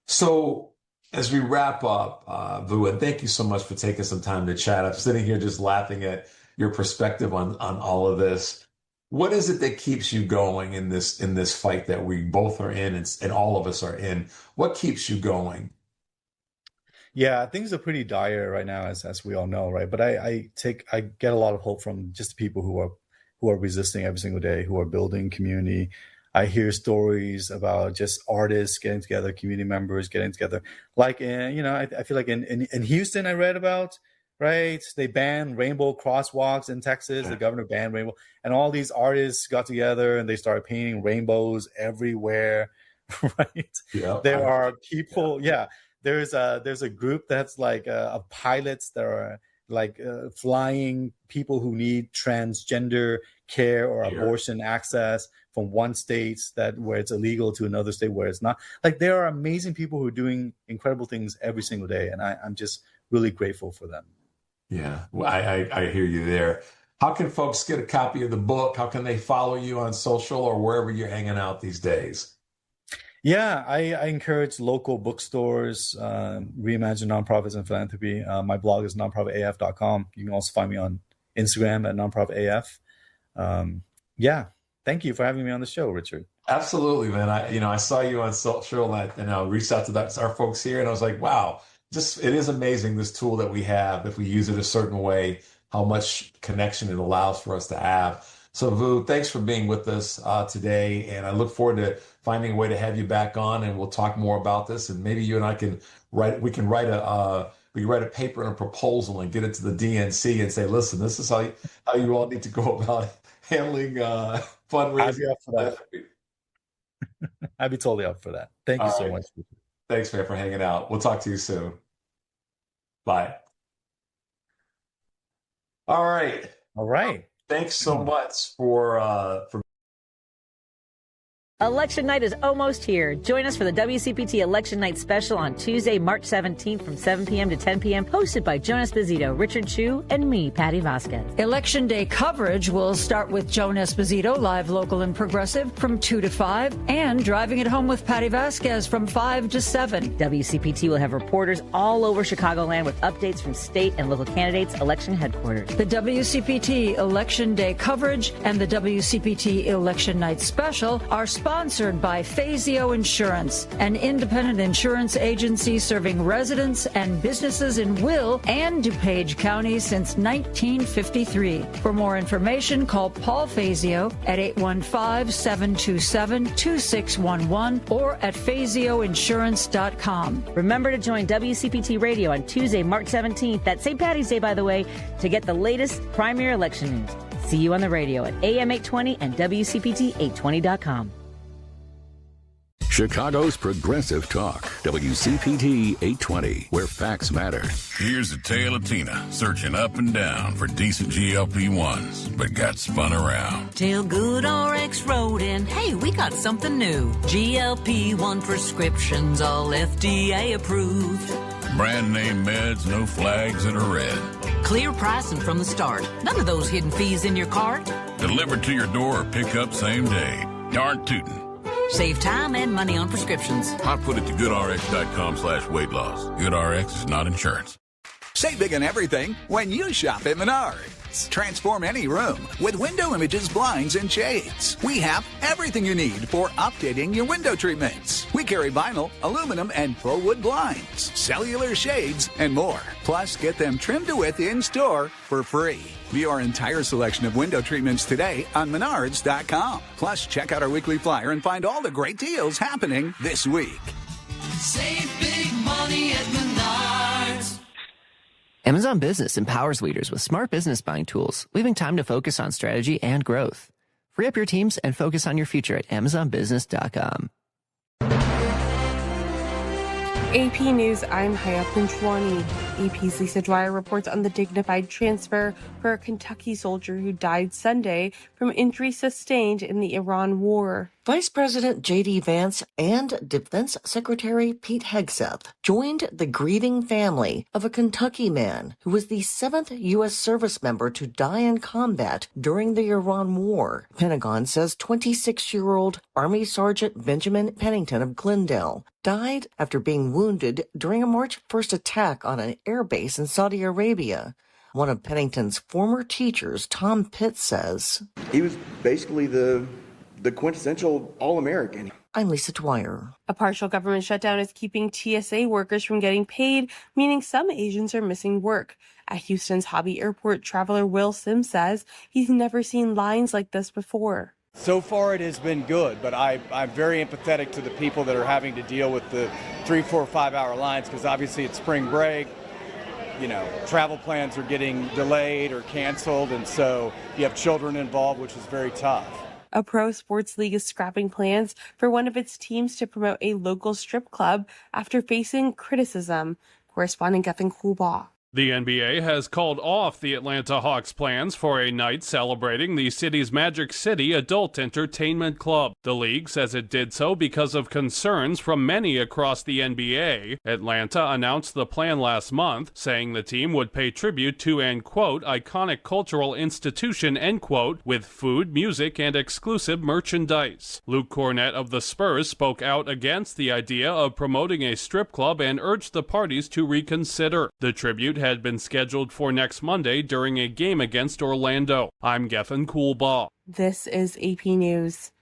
So as we wrap up, Vu, and thank you so much for taking some time to chat. I'm sitting here just laughing at your perspective on all of this. What is it that keeps you going in this fight that we both are in and all of us are in? What keeps you going? Yeah, things are pretty dire right now, as we all know, right? But I get a lot of hope from just the people who are resisting every single day, who are building community. I hear stories about just artists getting together, community members getting together. Like I feel like in Houston, I read about, right? They banned rainbow crosswalks in Texas. The governor banned rainbow, and all these artists got together and they started painting rainbows everywhere, right? Yeah, there are people. Yeah, there's a group that's like of pilots that are like flying people who need transgender care or abortion access from one state where it's illegal to another state where it's not. Like, there are amazing people who are doing incredible things every single day, and I'm just really grateful for them. Yeah, well, I hear you there. How can folks get a copy of the book? How can they follow you on social or wherever you're hanging out these days? Yeah, I encourage local bookstores, Reimagine Nonprofits and Philanthropy. My blog is nonprofitaf.com. You can also find me on Instagram at nonprofitaf. Yeah, thank you for having me on the show, Richard. Absolutely, man. I saw you on social and I reached out to our folks here, and I was like, wow, it is amazing, this tool that we have, if we use it a certain way, how much connection it allows for us to have. So, Vu, thanks for being with us today, and I look forward to finding a way to have you back on, and we'll talk more about this. And maybe you and I can write a paper and a proposal and get it to the DNC and say, listen, this is how you all need to go about handling fundraising. I'd be up for that. I'd be totally up for that. Thank you so much. Thanks, man, for hanging out. We'll talk to you soon. Bye. All right. Thanks so much for Election night is almost here. Join us for the WCPT Election Night Special on Tuesday, March 17th from 7 p.m. to 10 p.m. hosted by Jonas Esposito, Richard Chu, and me, Patty Vasquez. Election Day coverage will start with Joan Esposito, live, local, and progressive, from 2 to 5, and Driving It Home with Patty Vasquez from 5 to 7. WCPT will have reporters all over Chicagoland with updates from state and local candidates' election headquarters. The WCPT Election Day coverage and the WCPT Election Night Special are sponsored by Phasio Insurance, an independent insurance agency serving residents and businesses in Will and DuPage County since 1953. For more information, call Paul Phasio at 815-727-2611 or at phasioinsurance.com. Remember to join WCPT Radio on Tuesday, March 17th, that's St. Patty's Day, by the way, to get the latest primary election news. See you on the radio at AM 820 and WCPT820.com. Chicago's Progressive Talk, WCPT 820, where facts matter. Here's the tale of Tina, searching up and down for decent GLP-1s, but got spun around. Till Good RX wrote in, hey, we got something new. GLP-1 prescriptions, all FDA approved. Brand name meds, no flags in a red. Clear pricing from the start. None of those hidden fees in your cart. Delivered to your door or pick up same day. Darn tootin'. Save time and money on prescriptions. I'll put it to goodrx.com/weight loss. GoodRx is not insurance. Save big on everything when you shop at Menards. Transform any room with window images, blinds, and shades. We have everything you need for updating your window treatments. We carry vinyl, aluminum, and faux wood blinds, cellular shades, and more. Plus, get them trimmed to width in-store for free. View our entire selection of window treatments today on Menards.com. Plus, check out our weekly flyer and find all the great deals happening this week. Save big money at Menards. Amazon Business empowers leaders with smart business buying tools, leaving time to focus on strategy and growth. Free up your teams and focus on your future at AmazonBusiness.com. AP News, I'm Haya Punchwani. AP's Lisa Dwyer reports on the dignified transfer for a Kentucky soldier who died Sunday from injuries sustained in the Iran war. Vice President J.D. Vance and Defense Secretary Pete Hegseth joined the grieving family of a Kentucky man who was the 7th U.S. service member to die in combat during the Iran war. Pentagon says 26-year-old Army Sergeant Benjamin Pennington of Glendale died after being wounded during a March 1st attack on an air base in Saudi Arabia. One of Pennington's former teachers, Tom Pitt, says, he was basically the quintessential All-American. I'm Lisa Dwyer. A partial government shutdown is keeping TSA workers from getting paid, meaning some Asians are missing work. At Houston's Hobby Airport, traveler Will Sims says he's never seen lines like this before. So far it has been good, but I'm very empathetic to the people that are having to deal with the 3, 4, 5 hour lines because obviously it's spring break. You know, travel plans are getting delayed or canceled, and so you have children involved, which is very tough. A pro sports league is scrapping plans for one of its teams to promote a local strip club after facing criticism. Correspondent Gethin Kulbaugh. The NBA has called off the Atlanta Hawks' plans for a night celebrating the city's Magic City Adult Entertainment Club. The league says it did so because of concerns from many across the NBA. Atlanta announced the plan last month, saying the team would pay tribute to an, quote, iconic cultural institution, end quote, with food, music, and exclusive merchandise. Luke Cornett of the Spurs spoke out against the idea of promoting a strip club and urged the parties to reconsider. The tribute had been scheduled for next Monday during a game against Orlando. I'm Gethin Kulbaugh. This is AP News.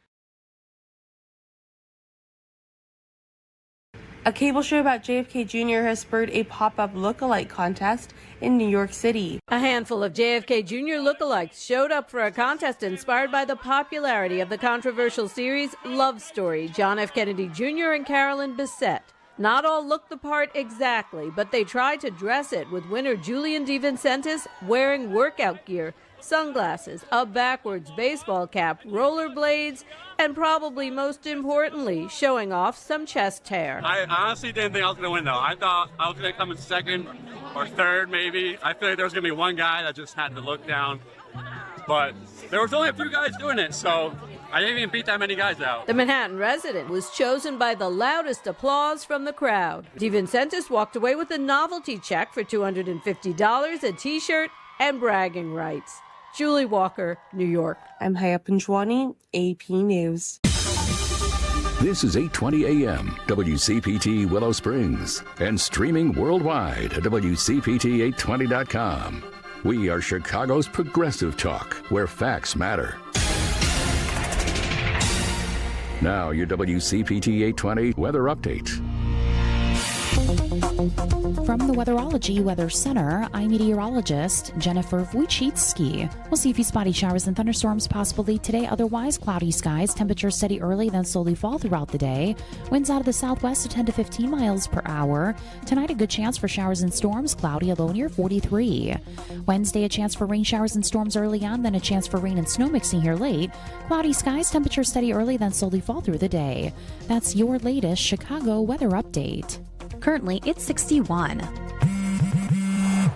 A cable show about JFK Jr. has spurred a pop-up look-alike contest in New York City. A handful of JFK Jr. lookalikes showed up for a contest inspired by the popularity of the controversial series Love Story, John F. Kennedy Jr. and Carolyn Bessette. Not all look the part exactly, but they tried to dress it, with winner Julian DeVincentis wearing workout gear, sunglasses, a backwards baseball cap, rollerblades, and probably most importantly, showing off some chest hair. I honestly didn't think I was going to win, though. I thought I was going to come in second or third, maybe. I feel like there was going to be one guy that just had to look down. But there was only a few guys doing it, so I didn't even beat that many guys out. The Manhattan resident was chosen by the loudest applause from the crowd. DeVincentis walked away with a novelty check for $250, a T-shirt, and bragging rights. Julie Walker, New York. I'm Haya Panjwani, AP News. This is 8:20 a.m. WCPT Willow Springs and streaming worldwide at WCPT820.com. We are Chicago's progressive talk, where facts matter. Now, your WCPT 820 weather update. From the Weatherology Weather Center, I'm meteorologist Jennifer Wojcicki. We'll see a few spotty showers and thunderstorms possible late today. Otherwise, cloudy skies. Temperatures steady early, then slowly fall throughout the day. Winds out of the southwest at 10 to 15 miles per hour. Tonight, a good chance for showers and storms. Cloudy, a low near 43. Wednesday, a chance for rain showers and storms early on, then a chance for rain and snow mixing here late. Cloudy skies. Temperatures steady early, then slowly fall through the day. That's your latest Chicago weather update. Currently, it's 61.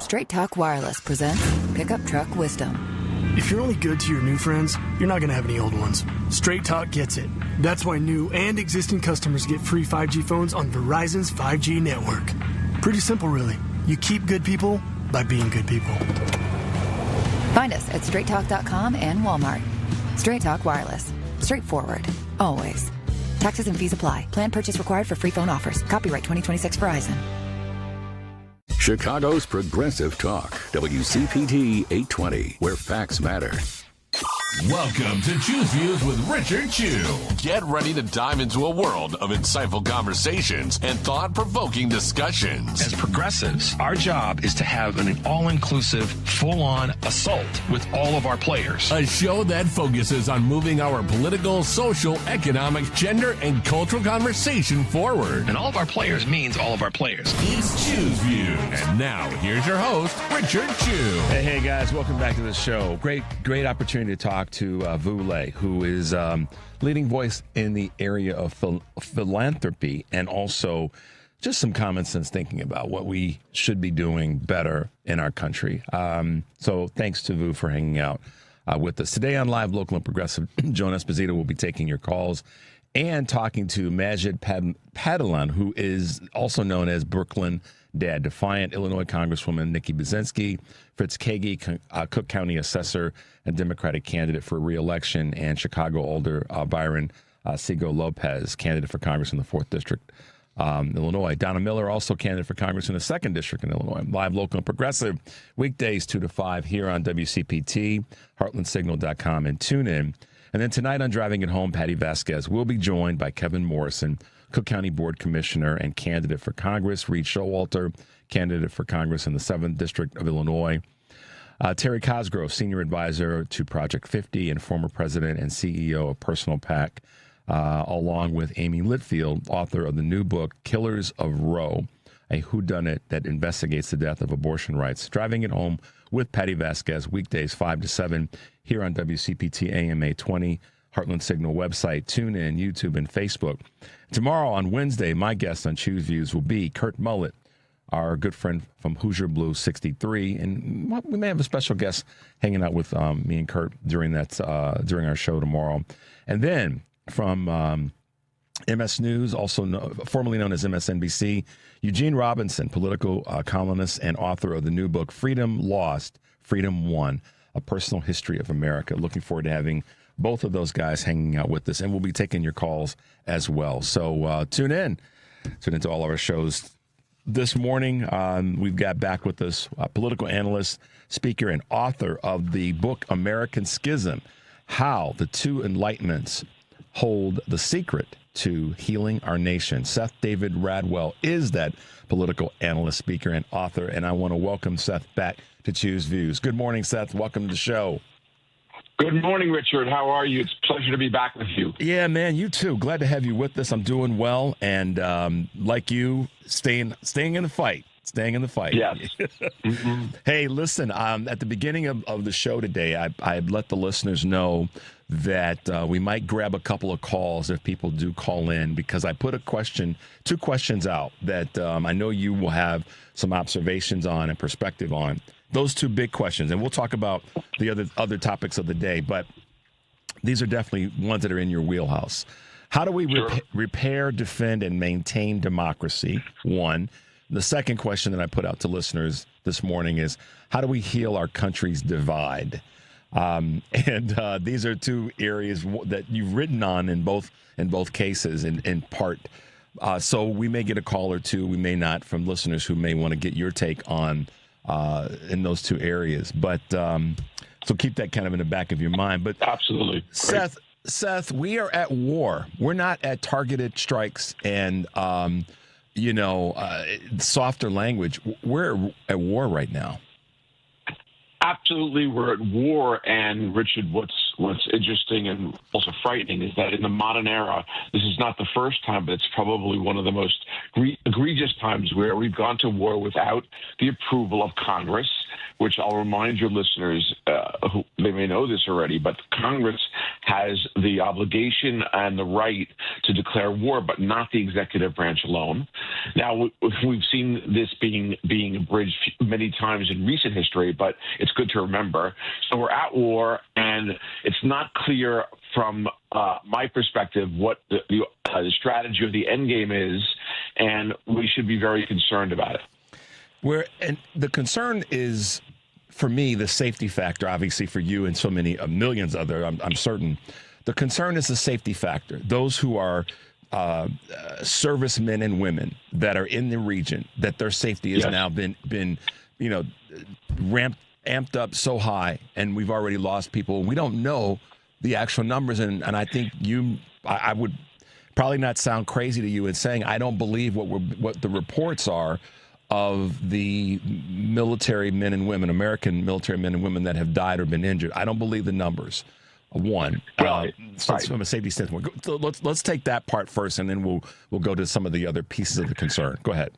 Straight Talk Wireless presents Pickup Truck Wisdom. If you're only good to your new friends, you're not going to have any old ones. Straight Talk gets it. That's why new and existing customers get free 5G phones on Verizon's 5G network. Pretty simple, really. You keep good people by being good people. Find us at straighttalk.com and Walmart. Straight Talk Wireless. Straightforward. Always. Taxes and fees apply. Plan purchase required for free phone offers. Copyright 2026 Verizon. Chicago's progressive talk, WCPT 820, where facts matter. Welcome to Choose Views with Richard Chew. Get ready to dive into a world of insightful conversations and thought-provoking discussions. As progressives, our job is to have an all-inclusive, full-on assault with all of our players. A show that focuses on moving our political, social, economic, gender, and cultural conversation forward. And all of our players means all of our players. It's Choose Views. And now, here's your host, Richard Chew. Hey guys, welcome back to the show. Great opportunity to talk to Vu Le, who is leading voice in the area of philanthropy and also just some common sense thinking about what we should be doing better in our country. So thanks to Vu for hanging out with us. Today on Live, Local, and Progressive, Joan Esposito will be taking your calls and talking to Majid Padalan, who is also known as Brooklyn Dad, Defiant, Illinois Congresswoman Nikki Buzinski, Fritz Kagi, Cook County Assessor and Democratic candidate for re-election, and Chicago Alder Byron Sigo Lopez, candidate for Congress in the 4th District, Illinois. Donna Miller, also candidate for Congress in the 2nd District in Illinois. Live, Local, and Progressive, weekdays 2 to 5 here on WCPT, heartlandsignal.com, and tune in. And then tonight on Driving It Home, Patty Vasquez will be joined by Kevin Morrison, Cook County Board Commissioner and candidate for Congress, Reed Showalter, candidate for Congress in the 7th District of Illinois, Terry Cosgrove, Senior Advisor to Project 50 and former President and CEO of Personal Pack, along with Amy Litfield, author of the new book, Killers of Roe, a whodunit that investigates the death of abortion rights. Driving It Home with Patty Vasquez, weekdays 5 to 7 here on WCPT AM 820, Heartland Signal website, TuneIn, YouTube, and Facebook. Tomorrow on Wednesday, my guest on Choose Views will be Kurt Mullett, our good friend from Hoosier Blue 63, and we may have a special guest hanging out with me and Kurt during our show tomorrow. And then from MS News, also formerly known as MSNBC, Eugene Robinson, political columnist and author of the new book, Freedom Lost, Freedom Won, A Personal History of America. Looking forward to having both of those guys hanging out with us, and we'll be taking your calls as well. So tune into all of our shows. This morning, we've got back with us a political analyst, speaker, and author of the book American Schism, How the Two Enlightenments Hold the Secret to Healing Our Nation. Seth David Radwell is that political analyst, speaker, and author, and I want to welcome Seth back to Choose Views. Good morning, Seth. Welcome to the show. Good morning, Richard. How are you? It's a pleasure to be back with you. Yeah, man, you too. Glad to have you with us. I'm doing well, and like you, staying in the fight. Staying in the fight. Yes. Mm-hmm. Hey, listen, at the beginning of the show today, I let the listeners know that we might grab a couple of calls if people do call in, because I put two questions out that I know you will have some observations on and perspective on. Those two big questions, and we'll talk about the other topics of the day, but these are definitely ones that are in your wheelhouse. How do we repair, defend, and maintain democracy? One. The second question that I put out to listeners this morning is, how do we heal our country's divide? These are two areas that you've written on in both cases, in part. So we may get a call or two, we may not, from listeners who may want to get your take on in those two areas. But so keep that kind of in the back of your mind. But absolutely, Seth, we are at war. We're not at targeted strikes and softer language. We're at war right now. Absolutely, we're at war. And Richard, what's interesting and also frightening is that in the modern era, this is not the first time, but it's probably one of the most egregious times where we've gone to war without the approval of Congress, which I'll remind your listeners, who they may know this already, but Congress has the obligation and the right to declare war, but not the executive branch alone. Now, we've seen this being abridged many times in recent history, but it's good to remember. So we're at war, and it's not clear from my perspective what the strategy or the end game is, and we should be very concerned about it. And the concern is, for me, the safety factor, obviously for you and so many millions other, I'm certain. The concern is the safety factor. Those who are servicemen and women that are in the region, that their safety has now been amped up so high, and we've already lost people. We don't know the actual numbers, and I think I would probably not sound crazy to you in saying I don't believe what the reports are of the military men and women, American military men and women that have died or been injured. I don't believe the numbers. One, from a safety standpoint. So let's take that part first, and then we'll go to some of the other pieces of the concern. Go ahead.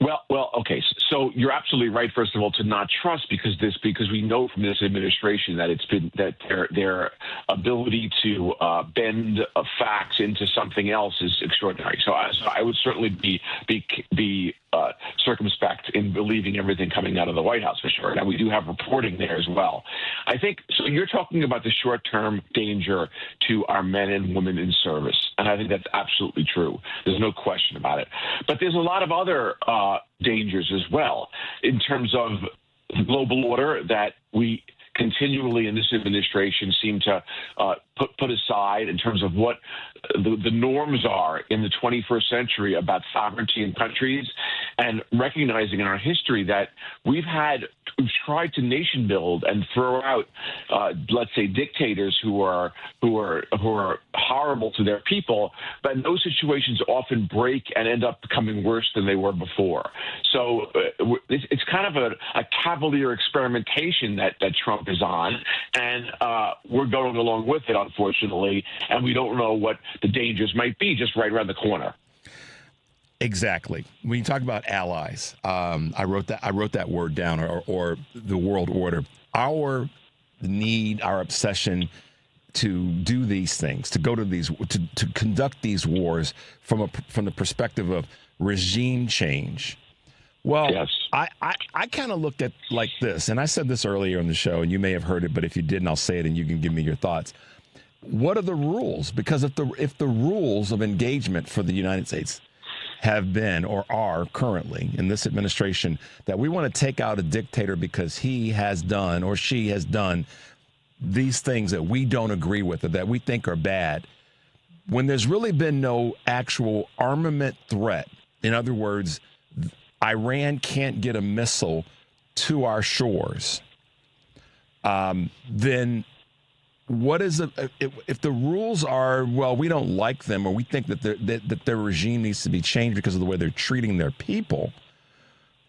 Well, okay. So you're absolutely right, first of all, to not trust because we know from this administration that it's been that their ability to bend facts into something else is extraordinary. So I would certainly be circumspect in believing everything coming out of the White House for sure. Now we do have reporting there as well. I think so. You're talking about the short-term danger to our men and women in service, and I think that's absolutely true. There's no question about it. But there's a lot of other dangers as well in terms of the global order that we continually in this administration seem to put aside in terms of what the norms are in the 21st century about sovereignty in countries, and recognizing in our history that we've tried to nation build and throw out, let's say, dictators who are horrible to their people, but in those situations often break and end up becoming worse than they were before. So it's kind of a cavalier experimentation that Trump is on, and we're going along with it, unfortunately, and we don't know what the dangers might be just right around the corner. Exactly. When you talk about allies, I wrote that word down, or the world order. Our need, our obsession to do these things, to go to these, to conduct these wars from the perspective of regime change. Well, yes. I kind of looked at like this, and I said this earlier in the show, and you may have heard it, but if you didn't, I'll say it, and you can give me your thoughts. What are the rules? Because if the rules of engagement for the United States have been or are currently in this administration that we want to take out a dictator because he has done or she has done these things that we don't agree with or that we think are bad, when there's really been no actual armament threat, in other words, Iran can't get a missile to our shores, then what is if the rules are, well, we don't like them, or we think that their regime needs to be changed because of the way they're treating their people?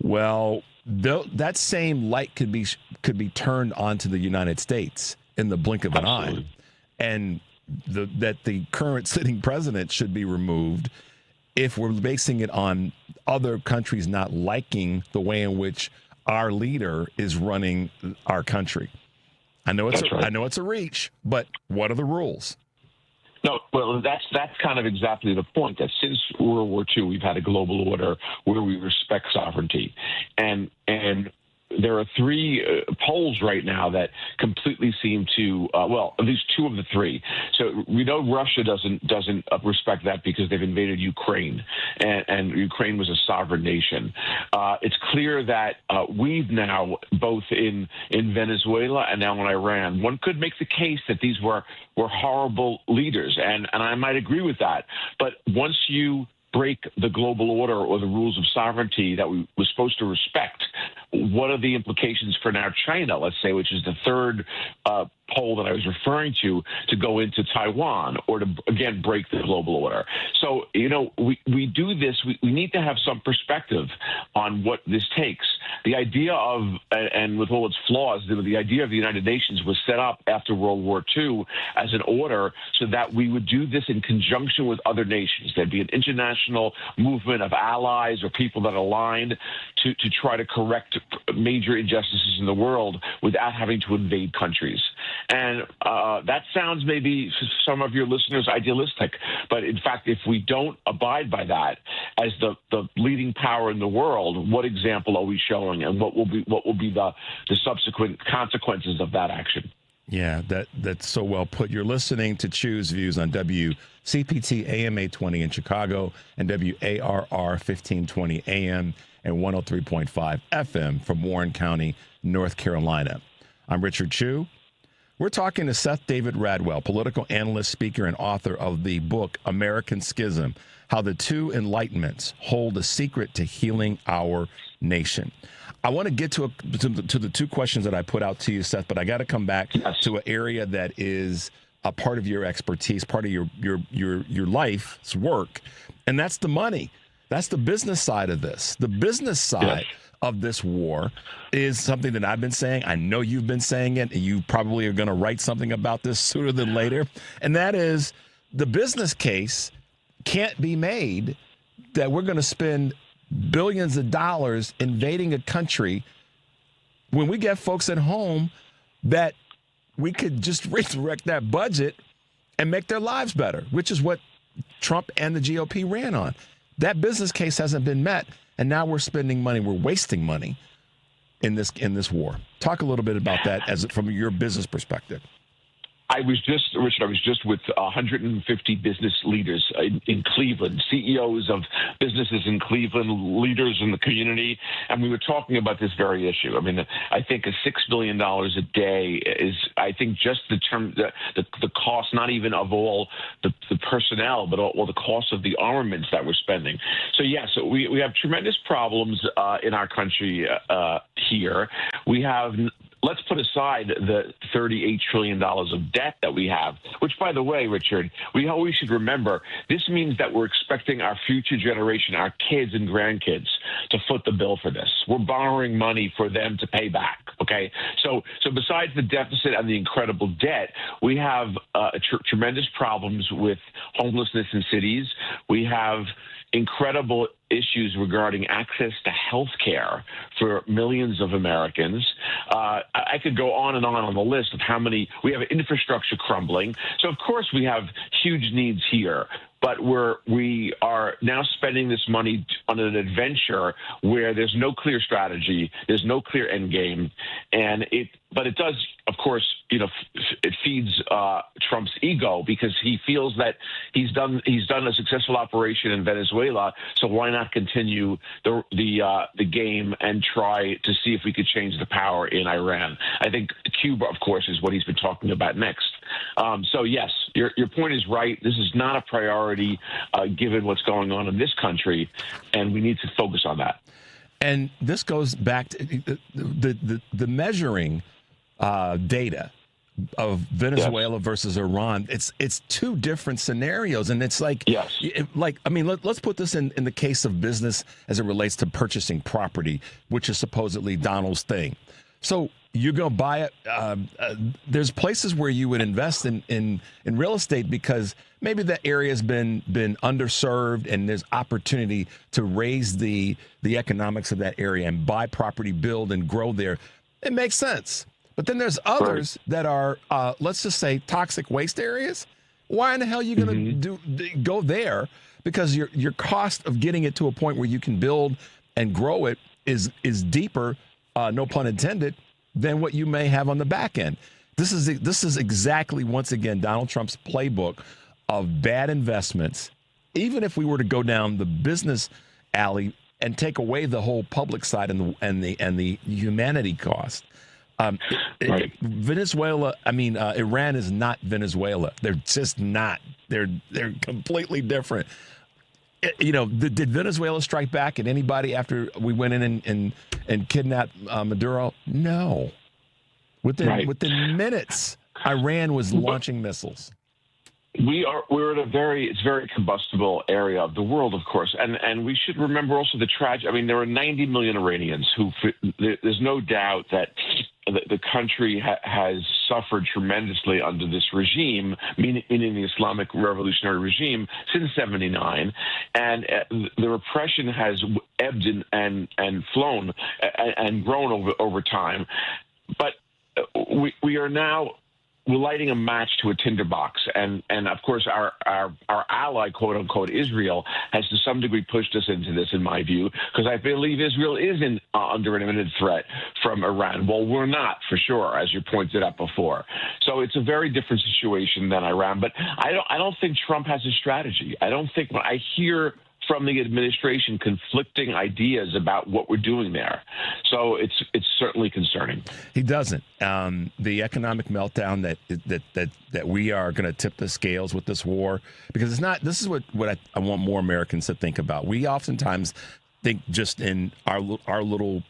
Well, that same light could be turned onto the United States in the blink of an eye, and that the current sitting president should be removed if we're basing it on other countries not liking the way in which our leader is running our country. I know it's a reach, but what are the rules? No, well, that's kind of exactly the point. That since World War II, we've had a global order where we respect sovereignty, and there are three polls right now that completely seem to, well, at least two of the three. So we know Russia doesn't respect that because they've invaded Ukraine, and Ukraine was a sovereign nation. It's clear that we've now, both in Venezuela and now in Iran, one could make the case that these were horrible leaders, and I might agree with that. But once you break the global order or the rules of sovereignty that we were supposed to respect, what are the implications for now China, let's say, which is the third poll that I was referring to go into Taiwan or to, again, break the global order? So, we do this. We need to have some perspective on what this takes. The idea of, and with all its flaws, the idea of the United Nations was set up after World War II as an order so that we would do this in conjunction with other nations. There'd be an international movement of allies or people that aligned to try to correct major injustices in the world without having to invade countries. And that sounds maybe to some of your listeners idealistic, but in fact, if we don't abide by that as the leading power in the world, what example are we showing, and what will be the subsequent consequences of that action? Yeah, that's so well put. You're listening to Choose Views on WCPT AM 820 in Chicago and WARR 1520 AM and 103.5 FM from Warren County, North Carolina. I'm Richard Chu. We're talking to Seth David Radwell, political analyst, speaker, and author of the book American Schism: How the Two Enlightenments Hold a Secret to Healing Our Nation. I want to get to the two questions that I put out to you, Seth, but I got to come back to an area that is a part of your expertise, part of your life's work, and that's the money. That's the business side of this. The business side of this war is something that I've been saying. I know you've been saying it, and you probably are going to write something about this sooner than later, and that is the business case can't be made that we're going to spend billions of dollars invading a country when we get folks at home that we could just redirect that budget and make their lives better, which is what Trump and the GOP ran on. That business case hasn't been met, and now we're spending money, we're wasting money in this war. Talk a little bit about that from your business perspective. I was just, Richard, I was just with 150 business leaders in Cleveland, CEOs of businesses in Cleveland, leaders in the community, and we were talking about this very issue. I mean, I think $6 billion a day is, I think, just the cost, not even of all the personnel, but all the cost of the armaments that we're spending. So, yes, we have tremendous problems in our country here. We have... Let's put aside the $38 trillion of debt that we have, which, by the way, Richard, we always should remember, this means that we're expecting our future generation, our kids and grandkids, to foot the bill for this. We're borrowing money for them to pay back, okay? So besides the deficit and the incredible debt, we have tremendous problems with homelessness in cities. We have incredible issues regarding access to health care for millions of Americans. I could go on the list of how many. We have infrastructure crumbling. So, of course, we have huge needs here. But we are now spending this money on an adventure where there's no clear strategy, there's no clear end game, but it does, of course, it feeds Trump's ego because he feels that he's done a successful operation in Venezuela, so why not continue the game and try to see if we could change the power in Iran? I think Cuba, of course, is what he's been talking about next. So yes, your point is right. This is not a priority given what's going on in this country, and we need to focus on that. And this goes back to the measuring data of Venezuela versus Iran. It's two different scenarios, and it's like, let's put this in the case of business as it relates to purchasing property, which is supposedly Donald's thing. So you go buy it. There's places where you would invest in real estate because maybe that area has been underserved, and there's opportunity to raise the economics of that area and buy property, build, and grow there. It makes sense. But then there's others that are, let's just say, toxic waste areas. Why in the hell are you going to go there? Because your cost of getting it to a point where you can build and grow it is deeper, no pun intended, than what you may have on the back end. This is exactly, once again, Donald Trump's playbook of bad investments. Even if we were to go down the business alley and take away the whole public side and the humanity cost. Venezuela, Iran is not Venezuela. They're just not. They're completely different. Did Venezuela strike back at anybody after we went in and kidnapped Maduro? No. Within minutes, Iran was launching missiles. We're in it's very combustible area of the world, of course, and we should remember also the tragedy. I mean, there are 90 million Iranians who. There's no doubt that the country has suffered tremendously under this regime, meaning the Islamic Revolutionary regime, since '79, and the repression has ebbed and flown and grown over time. But we are now. We're lighting a match to a tinderbox, and of course our ally, quote unquote, Israel, has to some degree pushed us into this, in my view, because I believe Israel is under an imminent threat from Iran. Well, we're not, for sure, as you pointed out before. So it's a very different situation than Iran. But I don't think Trump has a strategy. I don't think when I hear from the administration conflicting ideas about what we're doing there. So it's certainly concerning. He doesn't. The economic meltdown that we are going to tip the scales with this war, because it's not. This is what I want more Americans to think about. We oftentimes think just in our little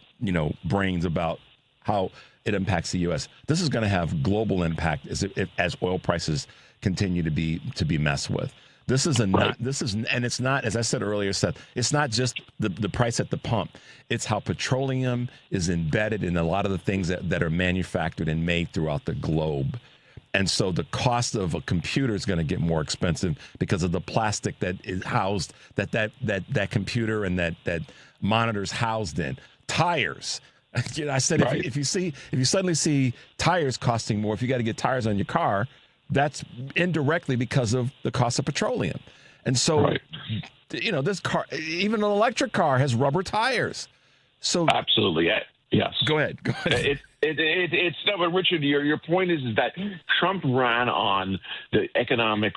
brains about how it impacts the U.S. This is going to have global impact as oil prices continue to be messed with. This is and it's not, as I said earlier, Seth, it's not just the price at the pump. It's how petroleum is embedded in a lot of the things that are manufactured and made throughout the globe. And so the cost of a computer is going to get more expensive because of the plastic that is housed, that computer and that monitor's housed in. Tires. I said, if you suddenly see tires costing more, if you got to get tires on your car, that's indirectly because of the cost of petroleum. And so, this car, even an electric car, has rubber tires. So absolutely. Yes. Go ahead. It's no, but Richard, your point is that Trump ran on the economic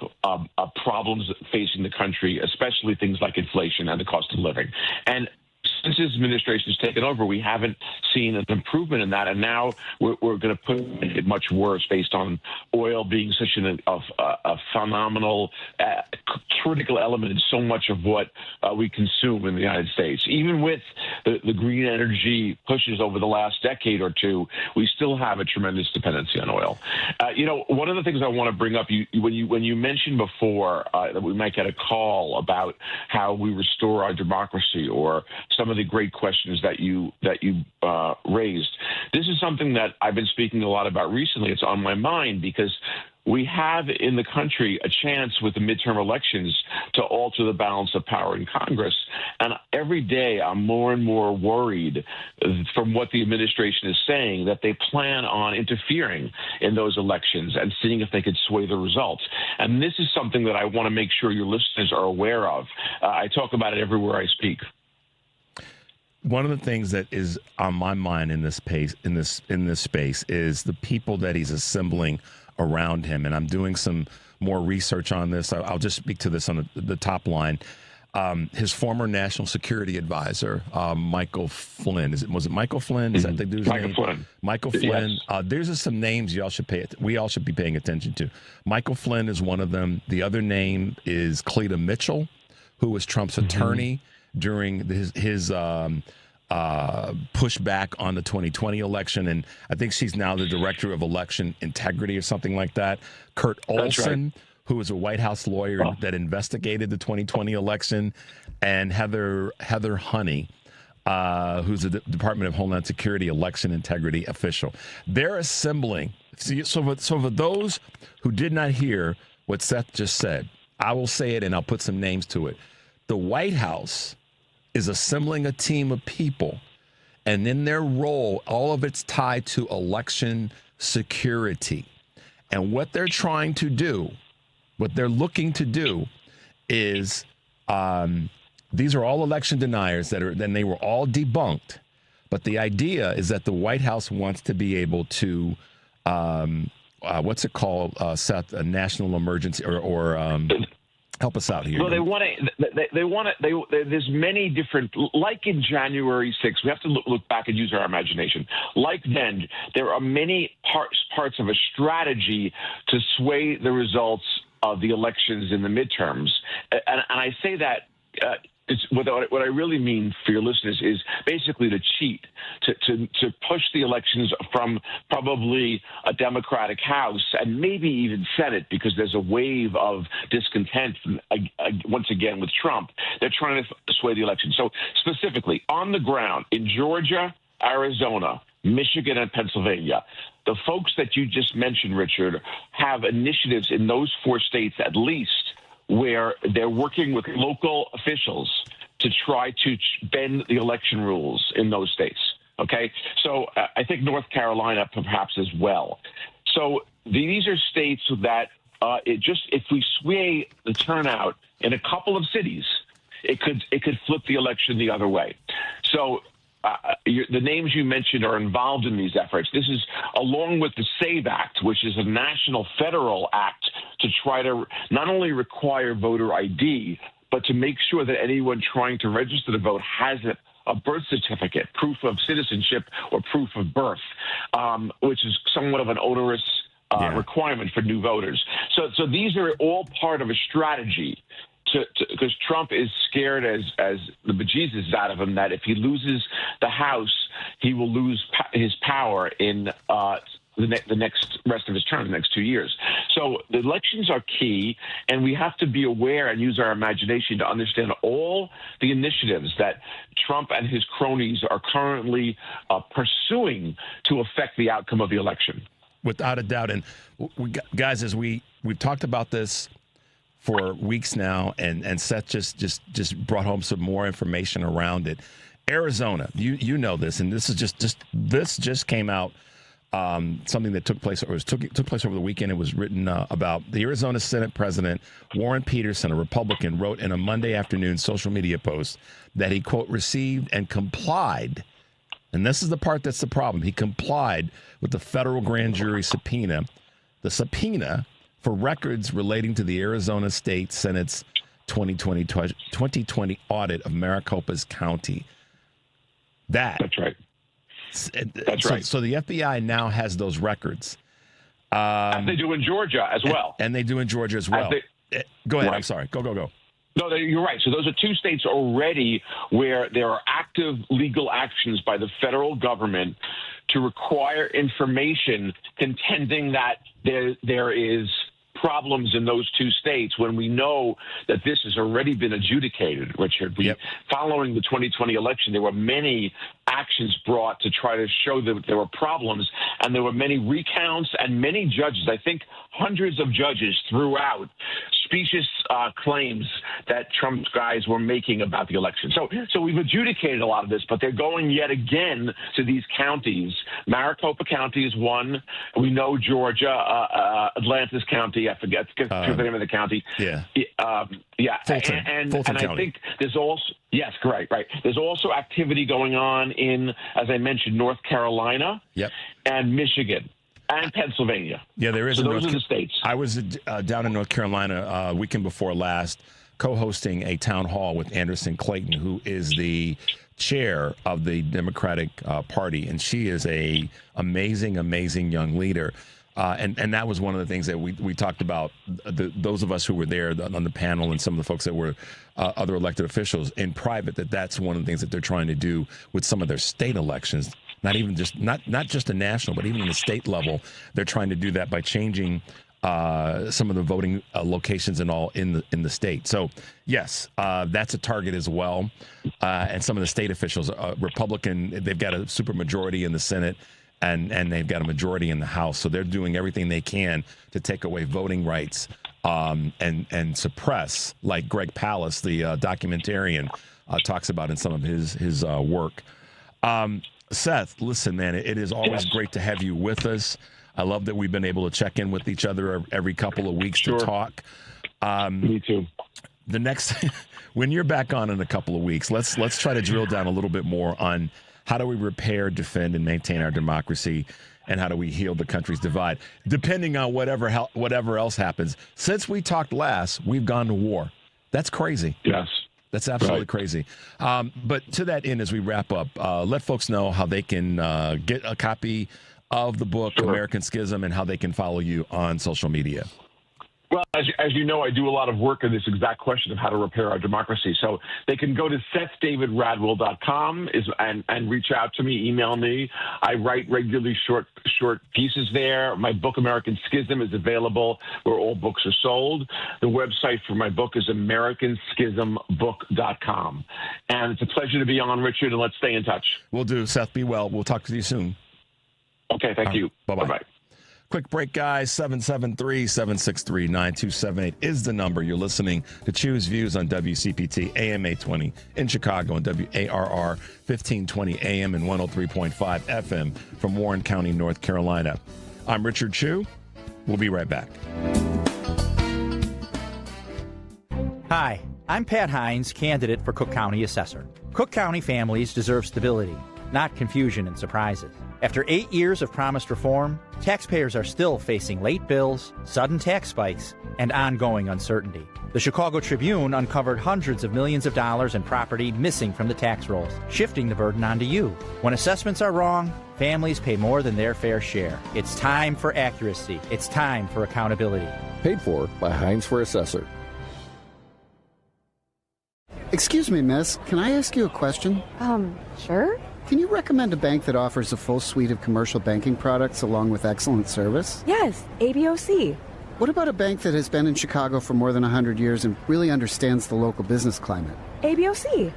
problems facing the country, especially things like inflation and the cost of living. And since his administration has taken over, we haven't seen an improvement in that, and now we're going to put it much worse based on oil being such a phenomenal, critical element in so much of what we consume in the United States. Even with the green energy pushes over the last decade or two, we still have a tremendous dependency on oil. One of the things I want to bring up, when you mentioned before that we might get a call about how we restore our democracy or some of the great questions that you raised. This is something that I've been speaking a lot about recently. It's on my mind because we have in the country a chance with the midterm elections to alter the balance of power in Congress. And every day I'm more and more worried from what the administration is saying that they plan on interfering in those elections and seeing if they could sway the results. And this is something that I want to make sure your listeners are aware of. I talk about it everywhere I speak. One of the things that is on my mind in this space is the people that he's assembling around him. And I'm doing some more research on this. I'll just speak to this on the top line. His former national security advisor, Michael Flynn. Was it Michael Flynn? Is that the dude's name? Flynn. Michael Flynn. Yes. There's some names we all should be paying attention to. Michael Flynn is one of them. The other name is Cleta Mitchell, who was Trump's attorney during his pushback on the 2020 election, and I think she's now the director of election integrity or something like that. Kurt Olson, who was a White House lawyer that investigated the 2020 election, and Heather Honey, who's the Department of Homeland Security election integrity official. They're assembling. So for those who did not hear what Seth just said, I will say it and I'll put some names to it. The White House is assembling a team of people, and in their role, all of it's tied to election security. And what they're trying to do, what they're looking to do is, these are all election deniers then they were all debunked. But the idea is that the White House wants to be able to, what's it called, Seth, a national emergency or help us out here. Well, they want to. There's many different. Like in January 6th, we have to look back and use our imagination. Like then, there are many parts of a strategy to sway the results of the elections in the midterms, and I say that. What I really mean for your listeners is basically to cheat, to push the elections from probably a Democratic House and maybe even Senate, because there's a wave of discontent once again with Trump. They're trying to sway the election. So specifically on the ground in Georgia, Arizona, Michigan, and Pennsylvania, the folks that you just mentioned, Richard, have initiatives in those 4 states at least where they're working with local officials to try to bend the election rules in those states. Okay? So I think North Carolina perhaps as well. So these are states that if we sway the turnout in a couple of cities, it could flip the election the other way. So the names you mentioned are involved in these efforts. This is along with the SAVE Act, which is a national federal act to try to not only require voter ID, but to make sure that anyone trying to register to vote has a birth certificate, proof of citizenship or proof of birth, which is somewhat of an onerous requirement for new voters. So these are all part of a strategy because Trump is scared as the bejesus out of him that if he loses the House, he will lose his power in the next rest of his term, the next 2 years. So the elections are key, and we have to be aware and use our imagination to understand all the initiatives that Trump and his cronies are currently pursuing to affect the outcome of the election. Without a doubt. And guys, as we've talked about this for weeks now, and Seth just brought home some more information around it. Arizona, you know this, and this is just came out. Something that took place over the weekend. It was written about the Arizona Senate President Warren Peterson, a Republican, wrote in a Monday afternoon social media post that he, quote, received and complied And this is the part that's the problem. He complied with the federal grand jury subpoena, for records relating to the Arizona State Senate's 2020 audit of Maricopa's County. That's right. That's right. So the FBI now has those records. As they do in Georgia as well. And they do in Georgia as well. Go ahead. Right. I'm sorry. Go. No, you're right. So those are two states already where there are active legal actions by the federal government to require information contending that there is problems in those two states when we know that this has already been adjudicated, Richard. Following the 2020 election, there were many actions brought to try to show that there were problems, and there were many recounts and many judges, I think hundreds of judges threw out specious claims that Trump's guys were making about the election. So we've adjudicated a lot of this, but they're going yet again to these counties. Maricopa County is one. We know Georgia, Atlantis County, I forget the name of the county. Yeah. Fulton. And I think there's also, yes, correct, right. There's also activity going on in, as I mentioned, North Carolina and Michigan. And Pennsylvania. Yeah, there is. So those are the states. I was down in North Carolina weekend before last, co-hosting a town hall with Anderson Clayton, who is the chair of the Democratic Party, and she is a amazing young leader. And that was one of the things that we talked about, those of us who were there on the panel and some of the folks that were other elected officials in private, that's one of the things that they're trying to do with some of their state elections. Not even just not just the national, but even in the state level, they're trying to do that by changing some of the voting locations and all in the state. So yes, that's a target as well. And some of the state officials, Republican, they've got a supermajority in the Senate, and they've got a majority in the House. So they're doing everything they can to take away voting rights and suppress, like Greg Palast, the documentarian, talks about in some of his work. Seth, listen, man, it is always great to have you with us. I love that we've been able to check in with each other every couple of weeks to talk. Me too. The next, when you're back on in a couple of weeks, let's try to drill down a little bit more on how do we repair, defend, and maintain our democracy, and how do we heal the country's divide, depending on whatever else happens. Since we talked last, we've gone to war. That's crazy. Yes. That's absolutely crazy. But to that end, as we wrap up, let folks know how they can get a copy of the book, American Schism, and how they can follow you on social media. Well, as you know, I do a lot of work on this exact question of how to repair our democracy. So they can go to SethDavidRadwell.com and reach out to me, email me. I write regularly short pieces there. My book, American Schism, is available where all books are sold. The website for my book is AmericanSchismBook.com. And it's a pleasure to be on, Richard, and let's stay in touch. Will do. Seth, be well. We'll talk to you soon. Okay, thank you. Bye-bye. Bye-bye. Quick break, guys. 773-763-9278 is the number. You're listening to Choose Views on WCPT AM 820 in Chicago and WARR 1520 AM and 103.5 FM from Warren County, North Carolina. I'm Richard Chu. We'll be right back. Hi, I'm Pat Hines, candidate for Cook County Assessor. Cook County families deserve stability, not confusion and surprises. After 8 years of promised reform, taxpayers are still facing late bills, sudden tax spikes, and ongoing uncertainty. The Chicago Tribune uncovered hundreds of millions of dollars in property missing from the tax rolls, shifting the burden onto you. When assessments are wrong, families pay more than their fair share. It's time for accuracy. It's time for accountability. Paid for by Hines for Assessor. Excuse me, miss. Can I ask you a question? Sure. Can you recommend a bank that offers a full suite of commercial banking products along with excellent service? Yes, ABOC. What about a bank that has been in Chicago for more than 100 years and really understands the local business climate? ABOC.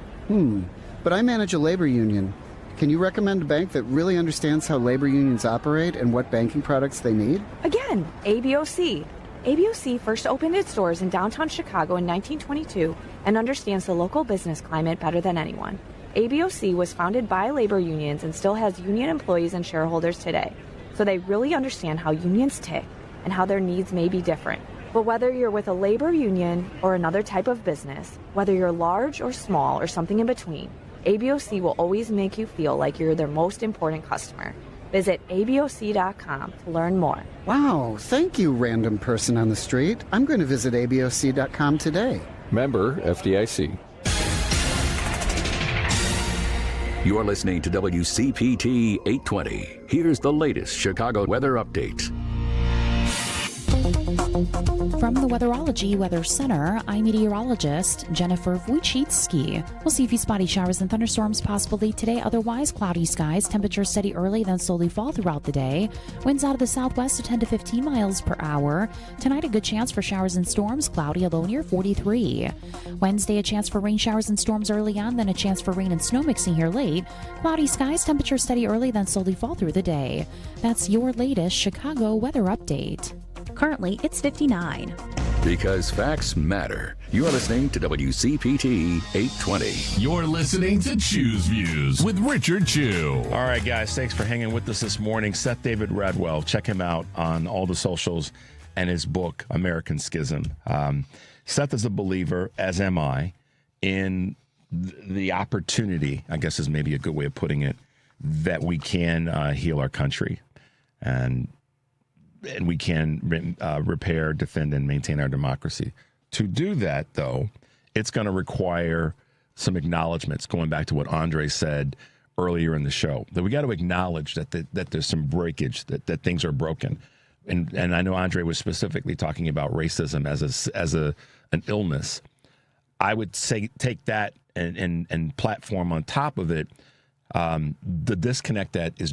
But I manage a labor union. Can you recommend a bank that really understands how labor unions operate and what banking products they need? Again, ABOC. ABOC first opened its doors in downtown Chicago in 1922 and understands the local business climate better than anyone. ABOC was founded by labor unions and still has union employees and shareholders today, so they really understand how unions tick and how their needs may be different. But whether you're with a labor union or another type of business, whether you're large or small or something in between, ABOC will always make you feel like you're their most important customer. Visit ABOC.com to learn more. Wow, thank you, random person on the street. I'm going to visit ABOC.com today. Member FDIC. You're listening to WCPT 820. Here's the latest Chicago weather update. From the Weatherology Weather Center, I'm meteorologist Jennifer Wojcicki. We'll see a few spotty showers and thunderstorms possible late today. Otherwise, cloudy skies. Temperatures steady early, then slowly fall throughout the day. Winds out of the southwest to 10 to 15 miles per hour. Tonight, a good chance for showers and storms. Cloudy, a low near 43. Wednesday, a chance for rain showers and storms early on, then a chance for rain and snow mixing here late. Cloudy skies. Temperatures steady early, then slowly fall through the day. That's your latest Chicago weather update. Currently, it's 59. Because facts matter. You're listening to WCPT 820. You're listening to Choose Views with Richard Chew. All right, guys, thanks for hanging with us this morning. Seth David Radwell, check him out on all the socials and his book, American Schism. Seth is a believer, as am I, in the opportunity, I guess is maybe a good way of putting it, that we can heal our country. And we can repair, defend, and maintain our democracy. To do that, though, it's going to require some acknowledgments, going back to what Andre said earlier in the show, that we got to acknowledge that there's some breakage, that things are broken. And I know Andre was specifically talking about racism as an illness. I would say take that and platform on top of it the disconnect that is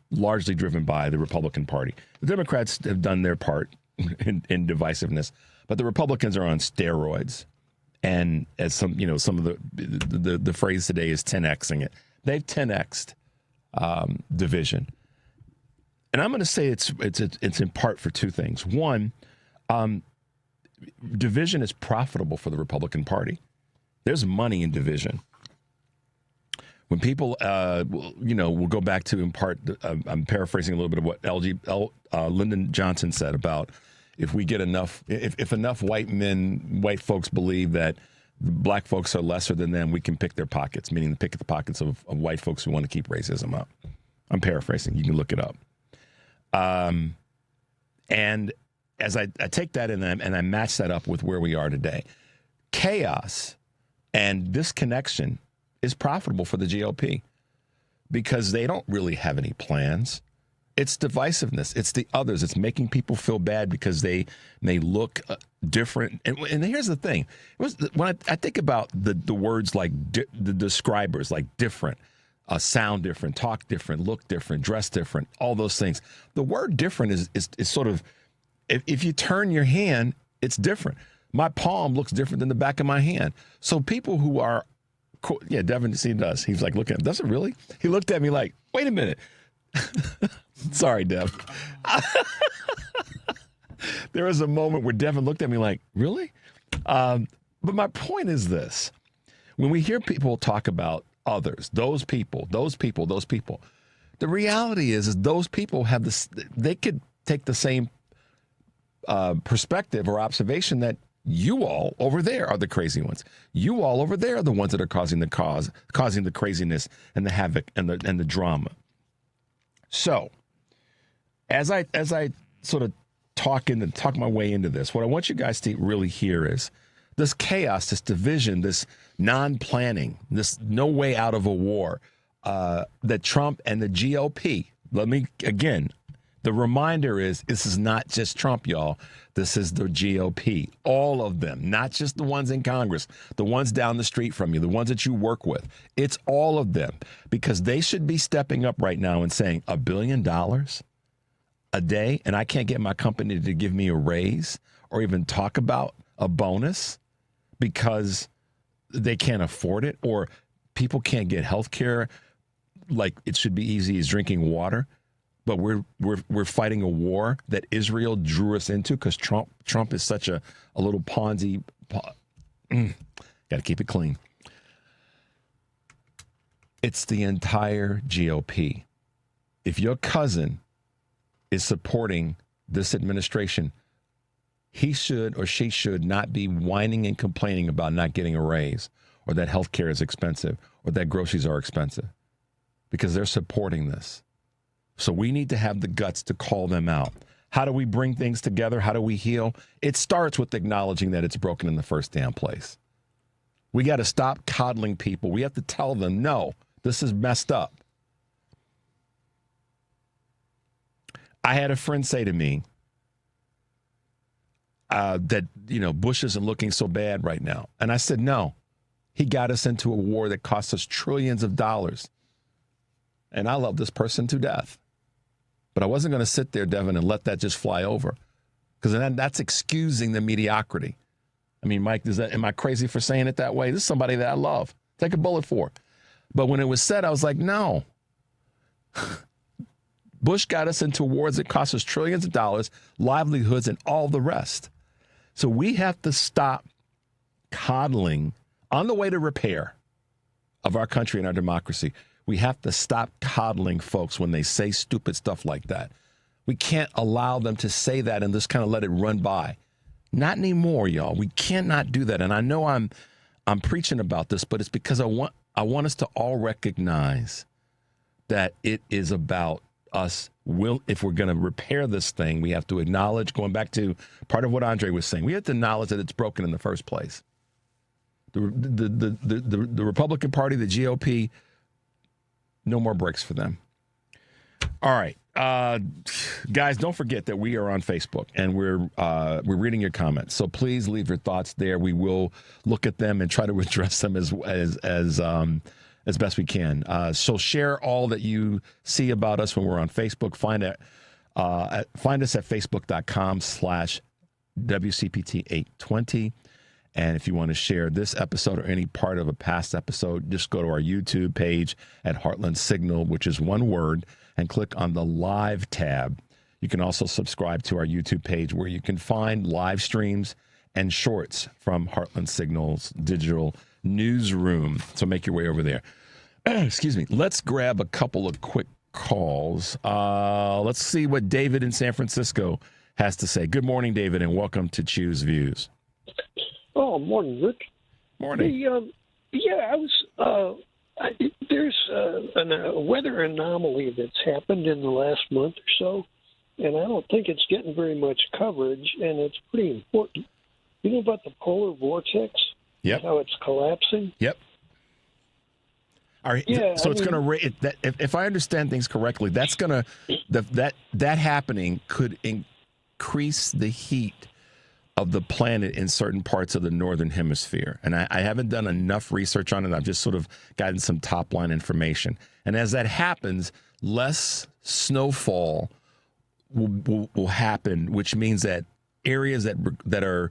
largely driven by the Republican Party. The Democrats have done their part in divisiveness, but the Republicans are on steroids. And as some of the phrase today is 10Xing it. They've 10X'd division. And I'm going to say it's in part for two things. One, division is profitable for the Republican Party. There's money in division. When people, we'll go back to, in part, I'm paraphrasing a little bit of what Lyndon Johnson said about if we get enough, if enough white folks believe that black folks are lesser than them, we can pick their pockets, meaning pick the pockets of white folks who want to keep racism up. I'm paraphrasing. You can look it up. And as I take that and I match that up with where we are today, chaos and disconnection is profitable for the GOP because they don't really have any plans. It's divisiveness. It's the others. It's making people feel bad because they may look different. And here's the thing. When I think about the words like the describers, like different, sound different, talk different, look different, dress different, all those things. The word different is sort of, if you turn your hand, it's different. My palm looks different than the back of my hand. So people who are, yeah, Devin, he does. He's like, look at him. Does it really? He looked at me like, wait a minute. Sorry, Dev. There was a moment where Devin looked at me like, really? But my point is this. When we hear people talk about others, those people, the reality is those people have this, they could take the same perspective or observation that you all over there are the crazy ones. You all over there are the ones that are causing the craziness and the havoc and the drama. So, as I sort of talk my way into this, what I want you guys to really hear is this chaos, this division, this non-planning, this no way out of a war that Trump and the GOP. Let me again. The reminder is this is not just Trump, y'all. This is the GOP. All of them, not just the ones in Congress, the ones down the street from you, the ones that you work with. It's all of them because they should be stepping up right now and saying $1 billion a day and I can't get my company to give me a raise or even talk about a bonus because they can't afford it or people can't get health care like it should be easy as drinking water. But we're fighting a war that Israel drew us into because Trump is such a little Ponzi. Got to keep it clean. It's the entire GOP. If your cousin is supporting this administration, he should or she should not be whining and complaining about not getting a raise or that healthcare is expensive, or that groceries are expensive, because they're supporting this. So we need to have the guts to call them out. How do we bring things together? How do we heal? It starts with acknowledging that it's broken in the first damn place. We got to stop coddling people. We have to tell them, no, this is messed up. I had a friend say to me that, Bush isn't looking so bad right now. And I said, no, he got us into a war that cost us trillions of dollars. And I love this person to death. But I wasn't going to sit there, Devin, and let that just fly over, because then that's excusing the mediocrity. I mean, Mike, am I crazy for saying it that way? This is somebody that I love. Take a bullet for. But when it was said, I was like, no. Bush got us into wars that cost us trillions of dollars, livelihoods, and all the rest. So we have to stop coddling on the way to repair of our country and our democracy. We have to stop coddling folks when they say stupid stuff like that. We can't allow them to say that and just kind of let it run by. Not anymore, y'all. We cannot do that. And I know I'm preaching about this, but it's because I want us to all recognize that it is about us. If we're going to repair this thing, we have to acknowledge, going back to part of what Andre was saying, we have to acknowledge that it's broken in the first place. The Republican Party, the GOP, no more breaks for them. All right. Guys, don't forget that we are on Facebook, and we're reading your comments. So please leave your thoughts there. We will look at them and try to address them as best we can. So share all that you see about us when we're on Facebook. Find us at facebook.com/WCPT820. And if you want to share this episode or any part of a past episode, just go to our YouTube page at Heartland Signal, which is one word, and click on the live tab. You can also subscribe to our YouTube page, where you can find live streams and shorts from Heartland Signal's digital newsroom. So make your way over there. Excuse me. Let's grab a couple of quick calls. Let's see what David in San Francisco has to say. Good morning, David, and welcome to Choose Views. Oh, morning, Rick. Morning. There's a weather anomaly that's happened in the last month or so, and I don't think it's getting very much coverage, and it's pretty important. You know about the polar vortex? Yep. How it's collapsing? Yep. All right. Yeah, So it's going to if I understand things correctly, that's going to that happening could increase the heat of the planet in certain parts of the northern hemisphere. And I haven't done enough research on it. I've just sort of gotten some top line information. And as that happens, less snowfall will happen, which means that areas that are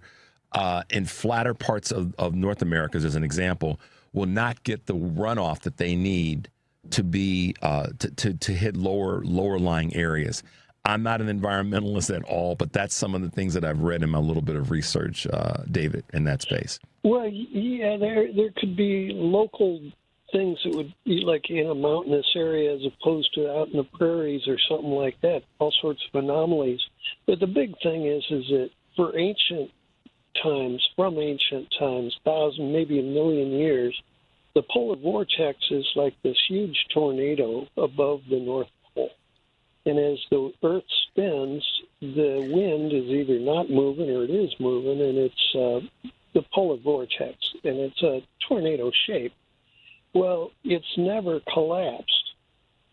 in flatter parts of North America, as an example, will not get the runoff that they need to be to hit lower lying areas. I'm not an environmentalist at all, but that's some of the things that I've read in my little bit of research, David, in that space. Well, yeah, there could be local things that would be like in a mountainous area as opposed to out in the prairies or something like that, all sorts of anomalies. But the big thing is that from ancient times, 1,000, maybe a million years, the polar vortex is like this huge tornado above the North Pole. And as the Earth spins, the wind is either not moving or it is moving, and it's the polar vortex, and it's a tornado shape. Well, it's never collapsed.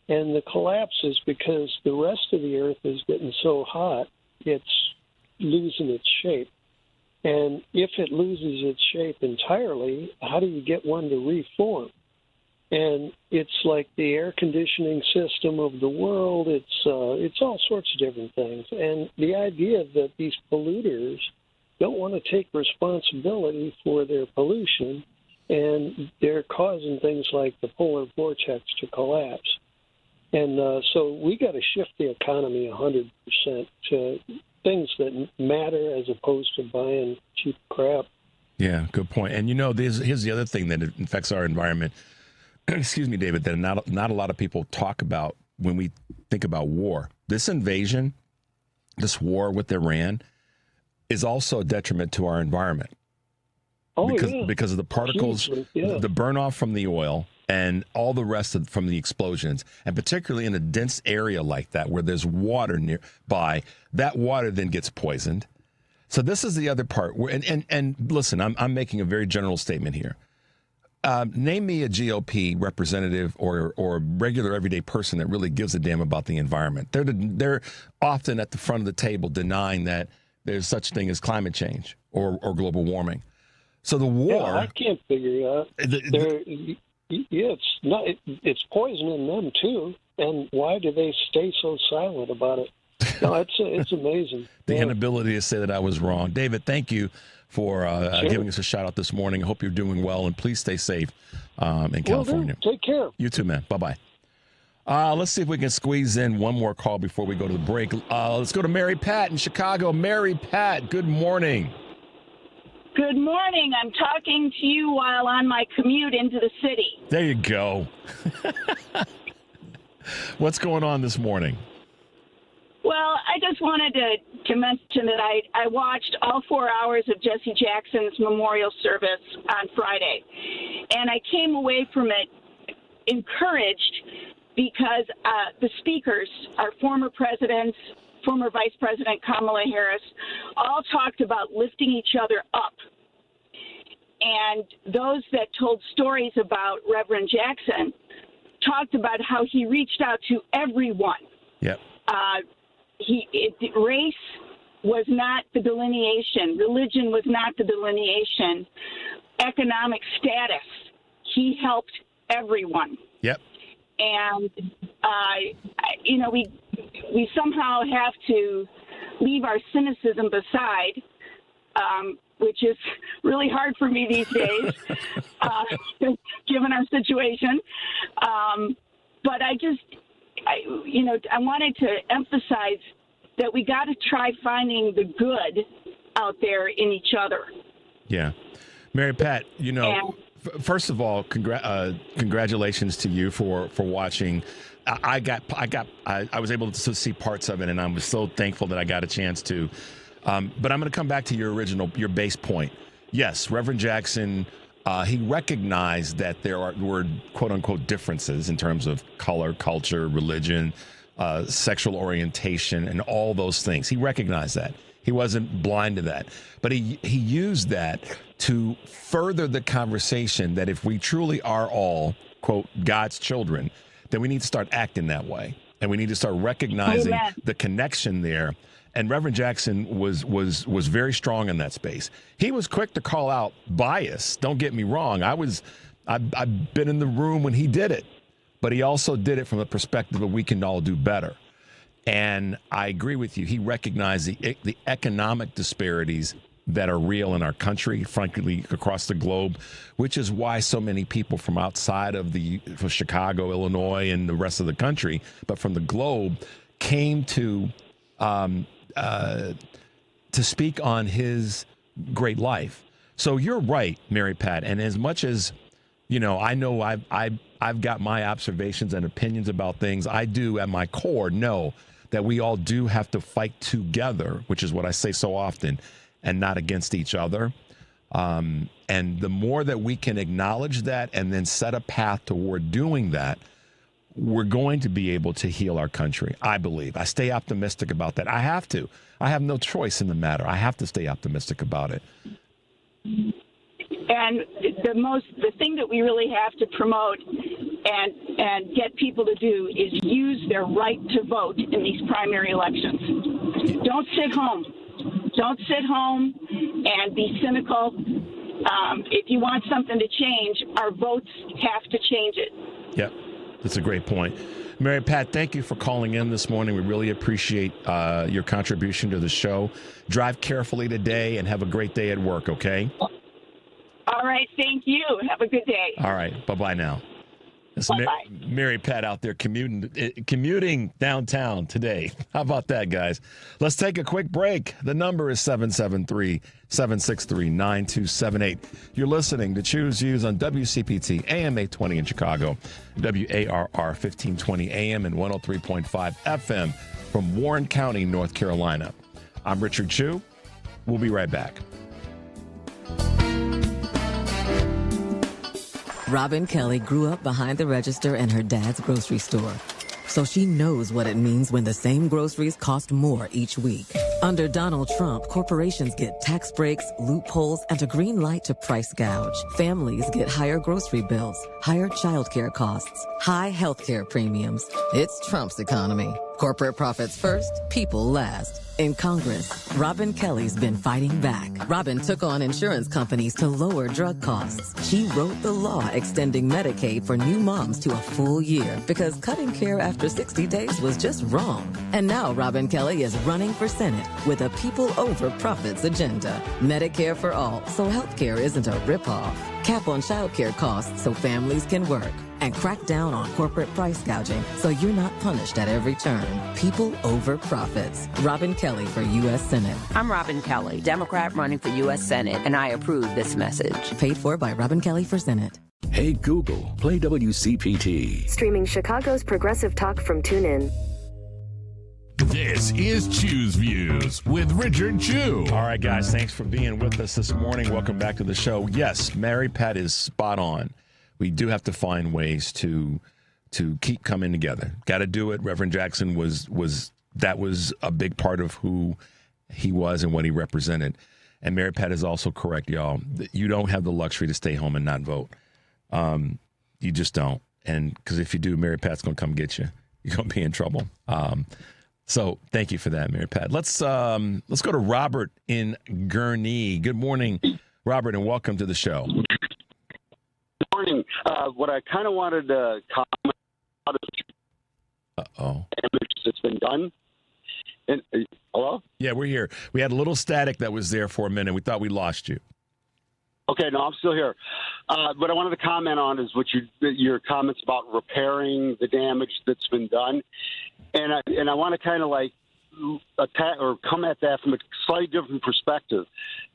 And the collapse is because the rest of the Earth is getting so hot, it's losing its shape. And if it loses its shape entirely, how do you get one to reform? And it's like the air conditioning system of the world. It's all sorts of different things. And the idea that these polluters don't want to take responsibility for their pollution, and they're causing things like the polar vortex to collapse. And so we got to shift the economy 100% to things that matter as opposed to buying cheap crap. Yeah, good point. And here's the other thing that affects our environment. Excuse me, David, that not a lot of people talk about when we think about war. This invasion, this war with Iran, is also a detriment to our environment. because of the particles, the burn off from the oil, and all the rest from the explosions, and particularly in a dense area like that where there's water nearby, that water then gets poisoned. So this is the other part. And listen, I'm making a very general statement here. Name me a GOP representative or regular everyday person that really gives a damn about the environment. They're often at the front of the table denying that there's such thing as climate change or global warming. So the war, I can't figure it out. It's poisoning them too. And why do they stay so silent about it? No, it's amazing. The inability to say that I was wrong. David, thank you for giving us a shout out this morning. I hope you're doing well, and please stay safe in California. Take care. You too, man. Bye-bye. Let's see if we can squeeze in one more call before we go to the break. Let's go to Mary Pat in Chicago. Mary Pat, good morning. Good morning. I'm talking to you while on my commute into the city. There you go. What's going on this morning? Well, I just wanted to mention that I watched all 4 hours of Jesse Jackson's memorial service on Friday, and I came away from it encouraged because the speakers, our former presidents, former Vice President Kamala Harris, all talked about lifting each other up. And those that told stories about Reverend Jackson talked about how he reached out to everyone. Yep. Race was not the delineation. Religion was not the delineation. Economic status. He helped everyone. Yep. And, we somehow have to leave our cynicism beside, which is really hard for me these days, given our situation. But I wanted to emphasize that we got to try finding the good out there in each other. Yeah. Mary Pat, first of all, congratulations to you for watching. I was able to see parts of it, and I was so thankful that I got a chance to. But I'm going to come back to your base point. Yes, Reverend Jackson, he recognized that there were quote unquote differences in terms of color, culture, religion, sexual orientation, and all those things. He recognized that. He wasn't blind to that. But he used that to further the conversation that if we truly are all, quote, God's children, then we need to start acting that way. And we need to start recognizing the connection there. And Reverend Jackson was very strong in that space. He was quick to call out bias. Don't get me wrong. I've been in the room when he did it. But he also did it from the perspective of we can all do better. And I agree with you. He recognized the economic disparities that are real in our country, frankly, across the globe, which is why so many people from outside of from Chicago, Illinois, and the rest of the country, but from the globe, came to speak on his great life. So you're right, Mary Pat. And as much as, I know I've got my observations and opinions about things, I do at my core know that we all do have to fight together, which is what I say so often, and not against each other. And the more that we can acknowledge that and then set a path toward doing that, we're going to be able to heal our country, I believe. I stay optimistic about that. I have to. I have no choice in the matter. I have to stay optimistic about it. And the thing that we really have to promote and get people to do is use their right to vote in these primary elections. Don't sit home. Don't sit home and be cynical. If you want something to change, our votes have to change it. Yep, that's a great point. Mary Pat, thank you for calling in this morning. We really appreciate your contribution to the show. Drive carefully today and have a great day at work, okay? All right, thank you. Have a good day. All right, bye-bye now. It's Mary Pat out there commuting downtown today. How about that, guys? Let's take a quick break. The number is 773-763-9278. You're listening to Choose Views on WCPT, AM 820 in Chicago, WARR 1520 AM and 103.5 FM from Warren County, North Carolina. I'm Richard Chu. We'll be right back. Robin Kelly grew up behind the register in her dad's grocery store. So she knows what it means when the same groceries cost more each week. Under Donald Trump, corporations get tax breaks, loopholes, and a green light to price gouge. Families get higher grocery bills, higher childcare costs, high healthcare premiums. It's Trump's economy. Corporate profits first, people last. In Congress, Robin Kelly's been fighting back. Robin took on insurance companies to lower drug costs. She wrote the law extending Medicaid for new moms to a full year because cutting care after 60 days was just wrong. And now Robin Kelly is running for Senate with a people over profits agenda. Medicare for all, so healthcare isn't a ripoff. Cap on childcare costs so families can work. And crack down on corporate price gouging so you're not punished at every turn. People over profits. Robin Kelly for U.S. Senate. I'm Robin Kelly, Democrat running for U.S. Senate, and I approve this message. Paid for by Robin Kelly for Senate. Hey Google, play WCPT. Streaming Chicago's progressive talk from TuneIn. This is Choose Views with Richard Chew. All right, guys, thanks for being with us this morning. Welcome back to the show. Yes, Mary Pat is spot on. We do have to find ways to keep coming together. Got to do it. Reverend Jackson was a big part of who he was and what he represented. And Mary Pat is also correct, y'all. You don't have the luxury to stay home and not vote. You just don't. And because if you do, Mary Pat's going to come get you. You're going to be in trouble. So thank you for that, Mary Pat. Let's go to Robert in Gurnee. Good morning, Robert, and welcome to the show. Good morning. What I kind of wanted to comment on is damage that's been done. And, hello? Yeah, we're here. We had a little static that was there for a minute. We thought we lost you. Okay, no, I'm still here. What I wanted to comment on is your comments about repairing the damage that's been done. And I want to kind of like attack or come at that from a slightly different perspective.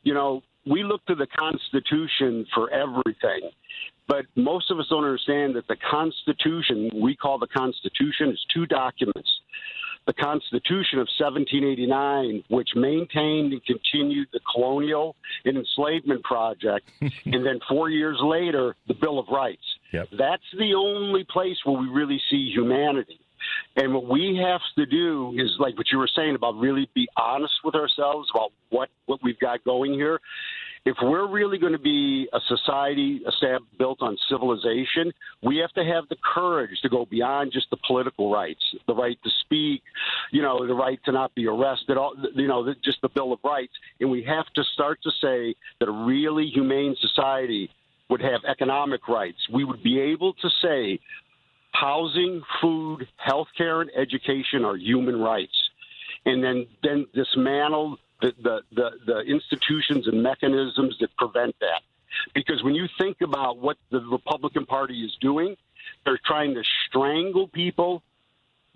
You know, we look to the Constitution for everything, but most of us don't understand that the Constitution, we call the Constitution, is two documents. The Constitution of 1789, which maintained and continued the colonial and enslavement project, and then 4 years later, the Bill of Rights. Yep. That's the only place where we really see humanity. And what we have to do is, like what you were saying, about really be honest with ourselves about what we've got going here. If we're really going to be a society built on civilization, we have to have the courage to go beyond just the political rights, the right to speak, the right to not be arrested, just the Bill of Rights. And we have to start to say that a really humane society would have economic rights. We would be able to say housing, food, healthcare, and education are human rights, and then dismantle the institutions and mechanisms that prevent that. Because when you think about what the Republican Party is doing, they're trying to strangle people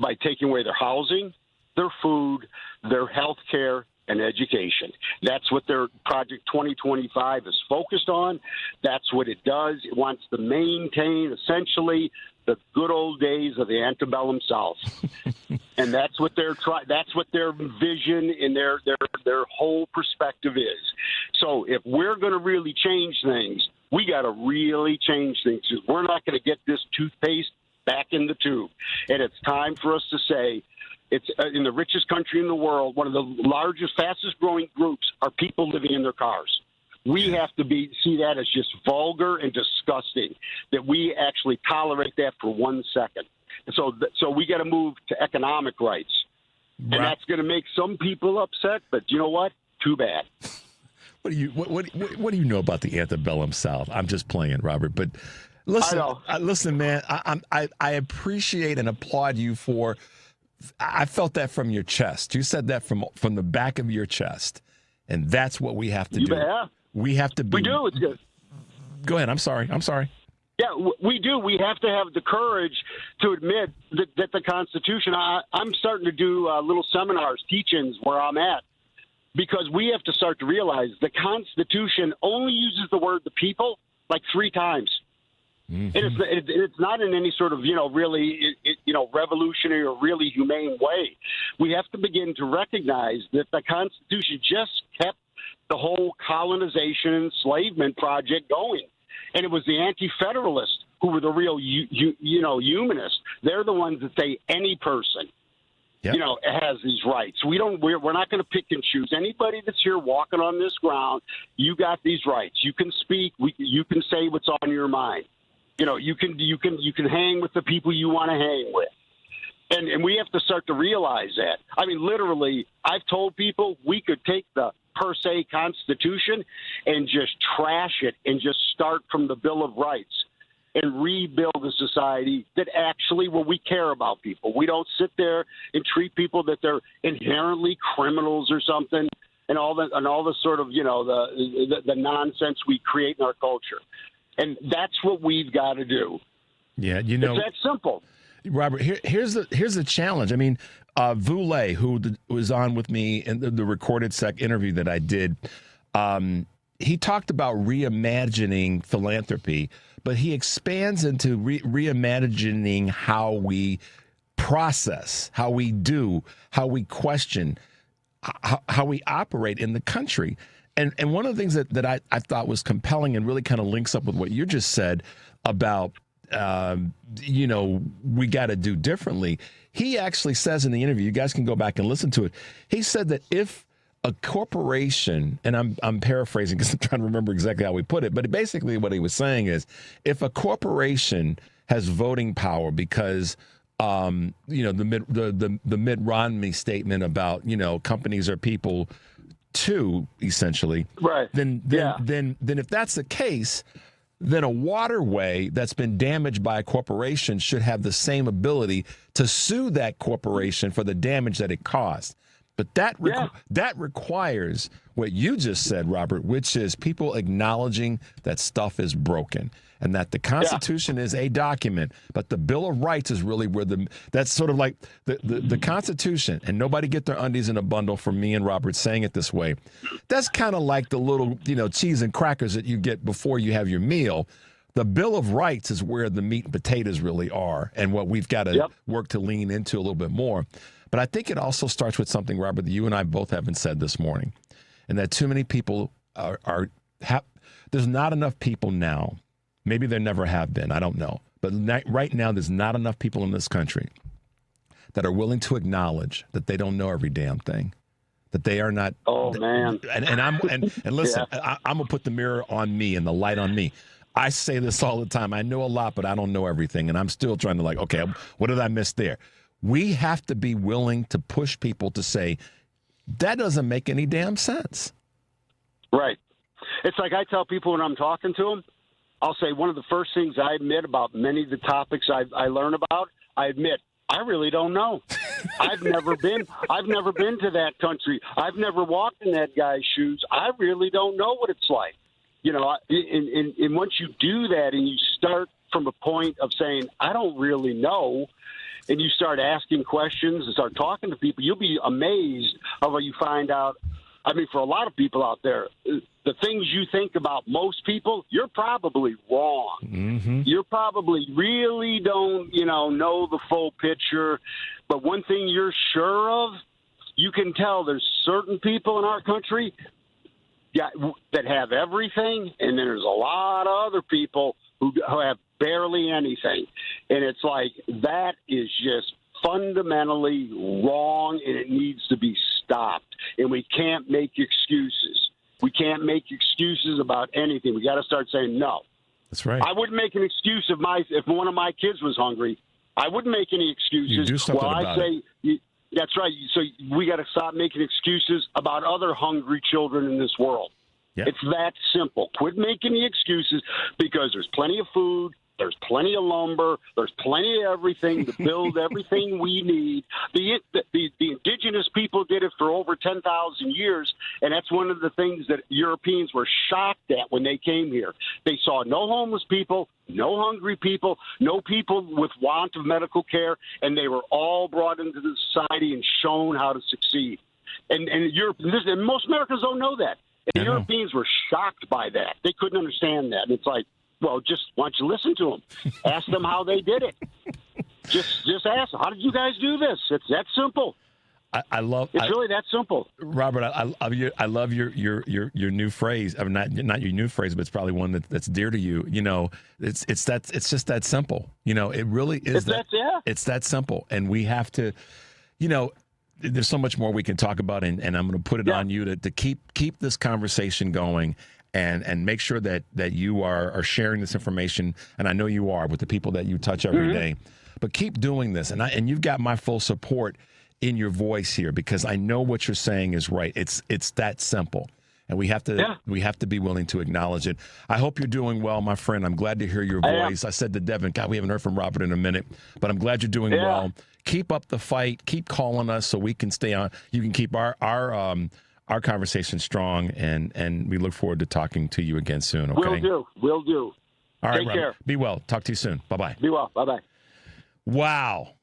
by taking away their housing, their food, their health care, and education. That's what their Project 2025 is focused on. That's what it does. It wants to maintain, essentially, the good old days of the antebellum South. And that's what that's what their vision and their whole perspective is. So if we're going to really change things, we got to really change things. We're not going to get this toothpaste back in the tube. And it's time for us to say, it's in the richest country in the world, one of the largest, fastest growing groups are people living in their cars. We have to see that as just vulgar and disgusting, that we actually tolerate that for 1 second. So we got to move to economic rights. And that's going to make some people upset, but you know what? Too bad. What do you know about the antebellum South? I'm just playing, Robert. But listen, listen, man, I appreciate and applaud you for. I felt that from your chest. You said that from the back of your chest, and that's what we have to do. Yeah. We have to be. We do. It's good. Go ahead. I'm sorry. Yeah, we do. We have to have the courage to admit that the Constitution. I'm starting to do little seminars, teach-ins where I'm at, because we have to start to realize the Constitution only uses the word "the people" like 3 times. Mm-hmm. And it's not in any sort of, really, revolutionary or really humane way. We have to begin to recognize that the Constitution just kept the whole colonization and enslavement project going. And it was the anti-federalists who were the real, humanists. They're the ones that say any person, has these rights. We're not going to pick and choose. Anybody that's here walking on this ground, you got these rights. You can speak. You can say what's on your mind. You can hang with the people you want to hang with. And we have to start to realize that. I mean, literally, I've told people we could take the per se Constitution and just trash it and just start from the Bill of Rights and rebuild a society that actually, we care about people. We don't sit there and treat people that they're inherently criminals or something, and all the sort of the nonsense we create in our culture. And that's what we've got to do. Yeah, it's that simple. Robert, here's the challenge. I mean, Voulay, who was on with me in the recorded interview that I did, he talked about reimagining philanthropy, but he expands into reimagining how we process, how we do, how we question, how we operate in the country. And one of the things that I thought was compelling and really kind of links up with what you just said about, we got to do differently. He actually says in the interview, you guys can go back and listen to it. He said that if a corporation, and I'm paraphrasing because I'm trying to remember exactly how we put it, but basically what he was saying is if a corporation has voting power because the Mitt Romney statement about companies are people too, essentially, right? Then if that's the case, then a waterway that's been damaged by a corporation should have the same ability to sue that corporation for the damage that it caused. But that requires what you just said, Robert, which is people acknowledging that stuff is broken and that the Constitution is a document, but the Bill of Rights is really where that's sort of like the Constitution, and nobody get their undies in a bundle from me and Robert saying it this way. That's kind of like the little, cheese and crackers that you get before you have your meal. The Bill of Rights is where the meat and potatoes really are and what we've got to work to lean into a little bit more. But I think it also starts with something, Robert, that you and I both haven't said this morning, and that too many people there's not enough people now. Maybe there never have been. I don't know. But right now, there's not enough people in this country that are willing to acknowledge that they don't know every damn thing, that they are not. Oh, man. And listen, I'm going to put the mirror on me and the light on me. I say this all the time. I know a lot, but I don't know everything. And I'm still trying to okay, what did I miss there? We have to be willing to push people to say, that doesn't make any damn sense. Right. It's like I tell people when I'm talking to them, I'll say one of the first things I admit about many of the topics I learn about, I admit, I really don't know. I've never been to that country. I've never walked in that guy's shoes. I really don't know what it's like. And once you do that and you start from a point of saying, I don't really know, and you start asking questions and start talking to people, you'll be amazed of what you find out. I mean, for a lot of people out there, the things you think about most people, you're probably wrong. Mm-hmm. You probably really don't, know the full picture. But one thing you're sure of, you can tell there's certain people in our country that have everything, and then there's a lot of other people who have barely anything. And it's like that is just fundamentally wrong, and it needs to be stopped. And we can't make excuses. We can't make excuses about anything. We got to start saying no. That's right. I wouldn't make an excuse if one of my kids was hungry. I wouldn't make any excuses. You do something about it. That's right. So we got to stop making excuses about other hungry children in this world. Yep. It's that simple. Quit making the excuses, because there's plenty of food. There's plenty of lumber. There's plenty of everything to build everything we need. The indigenous people did it for over 10,000 years, and that's one of the things that Europeans were shocked at when they came here. They saw no homeless people, no hungry people, no people with want of medical care, and they were all brought into the society and shown how to succeed. And most Americans don't know that. And Europeans were shocked by that. They couldn't understand that. And it's like, well, just why don't you listen to them? Ask them how they did it. Just ask them, how did you guys do this? It's that simple. I love. It's really that simple, Robert. I love your new phrase. I mean, not your new phrase, but it's probably one that's dear to you. You know, it's just that simple. You know, it really is. It's that simple, and we have to. You know, there's so much more we can talk about, and I'm going to put it on you to keep this conversation going. And make sure that you are sharing this information, and I know you are, with the people that you touch every day. But keep doing this, and you've got my full support in your voice here, because I know what you're saying is right. It's that simple, and we have to be willing to acknowledge it. I hope you're doing well, my friend. I'm glad to hear your voice. I said to Devin, God, we haven't heard from Robert in a minute, but I'm glad you're doing well. Keep up the fight. Keep calling us so we can stay on. You can keep our conversation strong, and we look forward to talking to you again soon, okay? Will do. All right, Take Robert. care. Be well. Talk to you soon. Bye-bye. Be well. Bye-bye. Wow.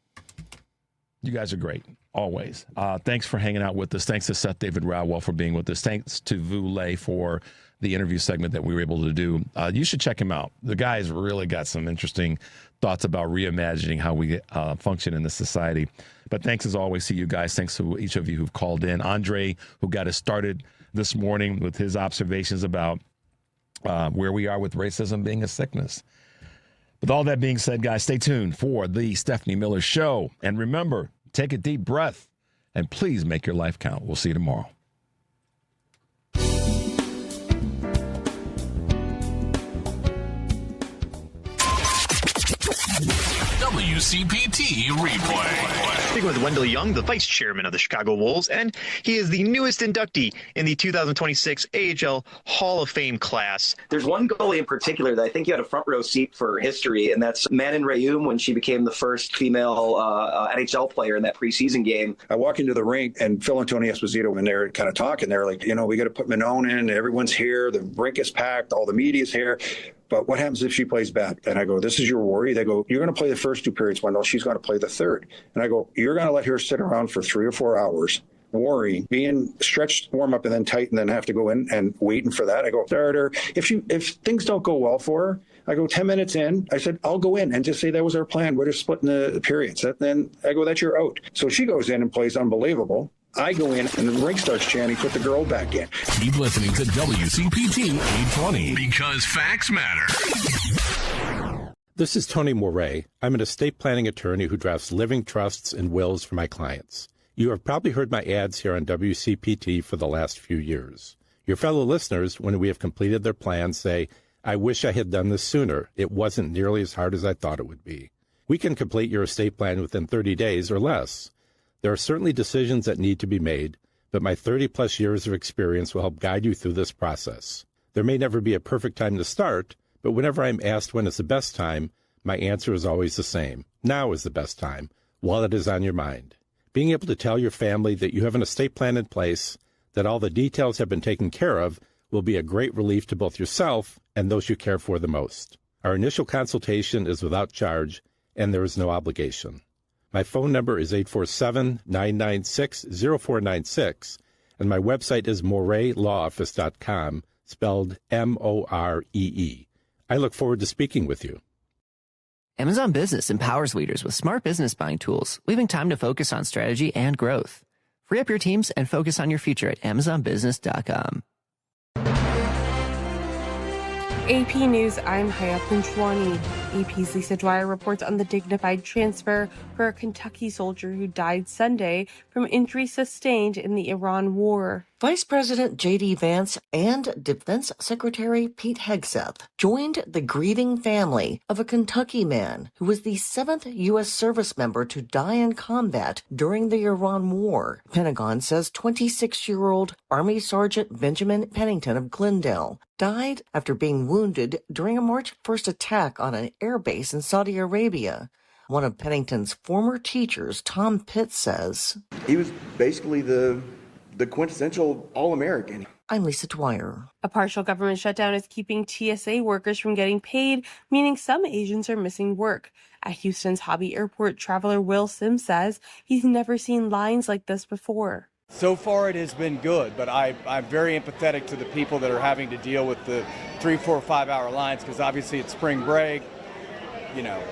You guys are great, always. Thanks for hanging out with us. Thanks to Seth David Radwell for being with us. Thanks to Vu Lei for the interview segment that we were able to do. You should check him out. The guy's really got some interesting thoughts about reimagining how we function in this society. But thanks, as always, to you guys. Thanks to each of you who've called in. Andre, who got us started this morning with his observations about where we are with racism being a sickness. With all that being said, guys, stay tuned for the Stephanie Miller Show. And remember, take a deep breath, and please make your life count. We'll see you tomorrow. WCPT replay. Speaking with Wendell Young, the vice chairman of the Chicago Wolves, and he is the newest inductee in the 2026 AHL Hall of Fame class. There's one goalie in particular that I think you had a front row seat for history, and that's Manon Rayum when she became the first female NHL player in that preseason game. I walk into the rink, and Phil and Tony Esposito, when they're kind of talking, they're like, we got to put Manon in. Everyone's here. The rink is packed. All the media's here. But what happens if she plays bad? And I go, this is your worry? They go, you're going to play the first two periods, Wendell. She's going to play the third. And I go, you're going to let her sit around for 3 or 4 hours, worrying, being stretched, warm up, and then tight, and then have to go in and waiting for that. I go, start her. If things don't go well for her, I go 10 minutes in. I said, I'll go in and just say that was our plan. We're just splitting the periods. And then I go, that's your out. So she goes in and plays unbelievable. I go in, and the rink starts chanting, put the girl back in. Keep listening to WCPT 820, because facts matter. This is Tony Moret. I'm an estate planning attorney who drafts living trusts and wills for my clients. You have probably heard my ads here on WCPT for the last few years. Your fellow listeners, when we have completed their plans, say, I wish I had done this sooner. It wasn't nearly as hard as I thought it would be. We can complete your estate plan within 30 days or less. There are certainly decisions that need to be made, but my 30-plus years of experience will help guide you through this process. There may never be a perfect time to start, but whenever I'm asked when is the best time, my answer is always the same. Now is the best time, while it is on your mind. Being able to tell your family that you have an estate plan in place, that all the details have been taken care of, will be a great relief to both yourself and those you care for the most. Our initial consultation is without charge, and there is no obligation. My phone number is 847-996-0496, and my website is moretlawoffice.com, spelled M-O-R-E-E. I look forward to speaking with you. Amazon Business empowers leaders with smart business buying tools, leaving time to focus on strategy and growth. Free up your teams and focus on your future at AmazonBusiness.com. AP News, I'm Haya Punchwani. AP's Lisa Dwyer reports on the dignified transfer for a Kentucky soldier who died Sunday from injuries sustained in the Iran war. Vice President J.D. Vance and Defense Secretary Pete Hegseth joined the grieving family of a Kentucky man who was the 7th U.S. service member to die in combat during the Iran war. Pentagon says 26-year-old Army Sergeant Benjamin Pennington of Glendale died after being wounded during a March 1st attack on an air base in Saudi Arabia. One of Pennington's former teachers, Tom Pitts, says, he was basically the quintessential All-American. I'm Lisa Dwyer. A partial government shutdown is keeping TSA workers from getting paid, meaning some Asians are missing work. At Houston's Hobby Airport, traveler Will Sims says he's never seen lines like this before. So far it has been good, but I'm very empathetic to the people that are having to deal with the 3, 4, 5 hour lines, because obviously it's spring break.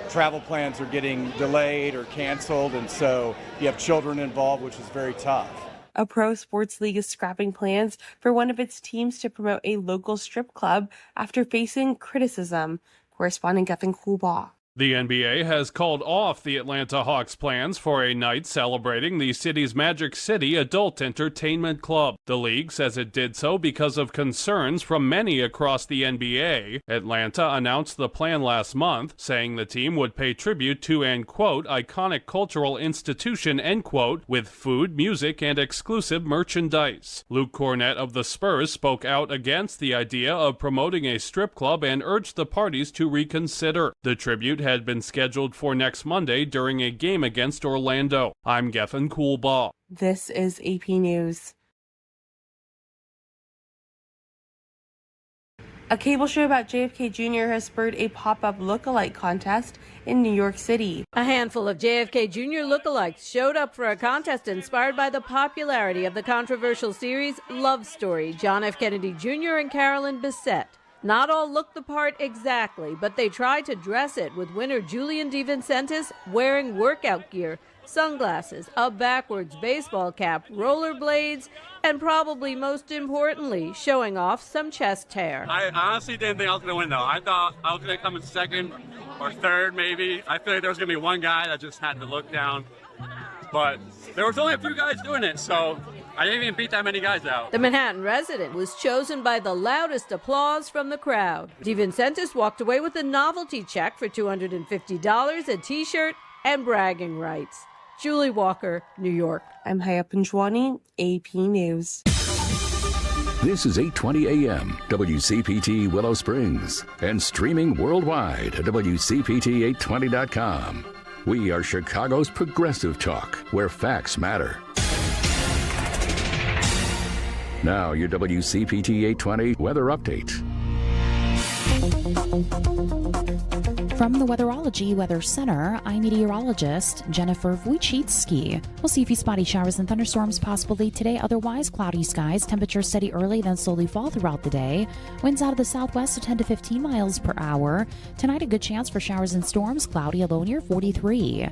travel plans are getting delayed or canceled, and so you have children involved, which is very tough. A pro sports league is scrapping plans for one of its teams to promote a local strip club after facing criticism. Correspondent Gethin Coolbaugh. The NBA has called off the Atlanta Hawks' plans for a night celebrating the city's Magic City Adult Entertainment Club. The league says it did so because of concerns from many across the NBA. Atlanta announced the plan last month, saying the team would pay tribute to an, quote, iconic cultural institution, end quote, with food, music, and exclusive merchandise. Luke Cornett of the Spurs spoke out against the idea of promoting a strip club and urged the parties to reconsider. The tribute had been scheduled for next Monday during a game against Orlando. I'm Gethin Coolbaugh. This is AP News. A cable show about JFK Jr. has spurred a pop-up look-alike contest in New York City. A handful of JFK Jr. lookalikes showed up for a contest inspired by the popularity of the controversial series Love Story, John F. Kennedy Jr. and Carolyn Bessette. Not all look the part exactly, but they try to dress it, with winner Julian DeVincentis wearing workout gear, sunglasses, a backwards baseball cap, rollerblades, and probably most importantly, showing off some chest hair. I honestly didn't think I was going to win, though. I thought I was going to come in second or third, maybe. I feel like there was going to be one guy that just had to look down. But there was only a few guys doing it, so I didn't even beat that many guys out. The Manhattan resident was chosen by the loudest applause from the crowd. DeVincentis walked away with a novelty check for $250, a T-shirt, and bragging rights. Julie Walker, New York. I'm Haya Panjwani, AP News. This is 8:20 a.m. WCPT Willow Springs and streaming worldwide at WCPT820.com. We are Chicago's progressive talk, where facts matter. Now, your WCPT 820 weather update. From the Weatherology Weather Center, I'm meteorologist Jennifer Wojcicki. We'll see a few spotty showers and thunderstorms possible late today. Otherwise, cloudy skies. Temperatures steady early, then slowly fall throughout the day. Winds out of the southwest to 10 to 15 miles per hour. Tonight, a good chance for showers and storms. Cloudy, a low near 43.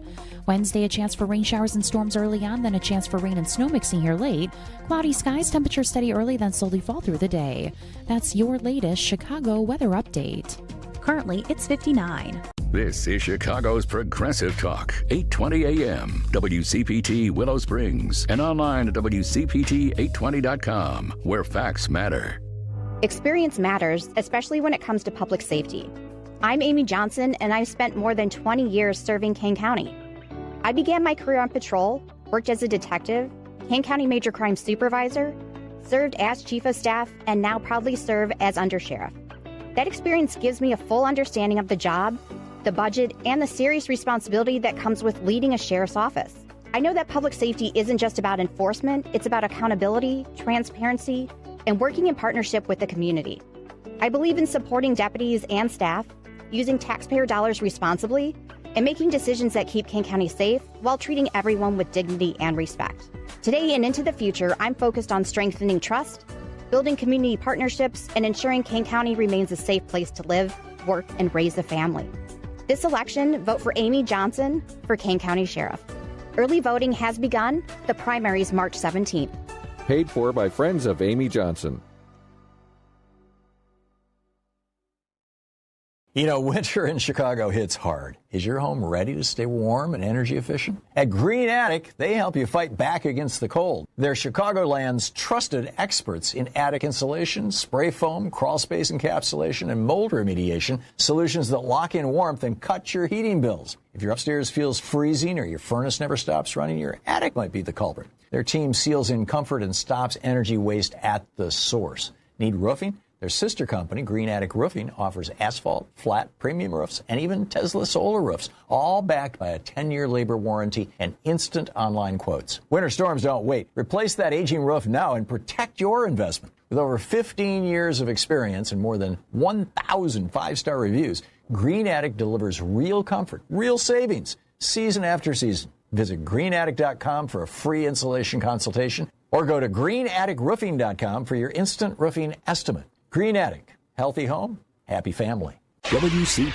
Wednesday, a chance for rain showers and storms early on, then a chance for rain and snow mixing here late. Cloudy skies. Temperatures steady early, then slowly fall through the day. That's your latest Chicago weather update. Currently, it's 59. This is Chicago's Progressive Talk, 8:20 a.m. WCPT Willow Springs and online at WCPT820.com, where facts matter. Experience matters, especially when it comes to public safety. I'm Amy Johnson, and I've spent more than 20 years serving Kane County. I began my career on patrol, worked as a detective, Kane County Major Crime Supervisor, served as Chief of Staff, and now proudly serve as Undersheriff. That experience gives me a full understanding of the job, the budget, and the serious responsibility that comes with leading a sheriff's office. I know that public safety isn't just about enforcement, it's about accountability, transparency, and working in partnership with the community. I believe in supporting deputies and staff, using taxpayer dollars responsibly, and making decisions that keep Kane County safe while treating everyone with dignity and respect. Today and into the future, I'm focused on strengthening trust, building community partnerships, and ensuring Kane County remains a safe place to live, work, and raise a family. This election, vote for Amy Johnson for Kane County Sheriff. Early voting has begun. The primaries March 17th. Paid for by friends of Amy Johnson. You know, winter in Chicago hits hard. Is your home ready to stay warm and energy efficient? At Green Attic, they help you fight back against the cold. They're Chicagoland's trusted experts in attic insulation, spray foam, crawl space encapsulation, and mold remediation, solutions that lock in warmth and cut your heating bills. If your upstairs feels freezing or your furnace never stops running, your attic might be the culprit. Their team seals in comfort and stops energy waste at the source. Need roofing? Their sister company, Green Attic Roofing, offers asphalt, flat, premium roofs, and even Tesla solar roofs, all backed by a 10-year labor warranty and instant online quotes. Winter storms don't wait. Replace that aging roof now and protect your investment. With over 15 years of experience and more than 1,000 five-star reviews, Green Attic delivers real comfort, real savings, season after season. Visit greenattic.com for a free insulation consultation or go to greenatticroofing.com for your instant roofing estimate. Green Attic, healthy home, happy family. WCP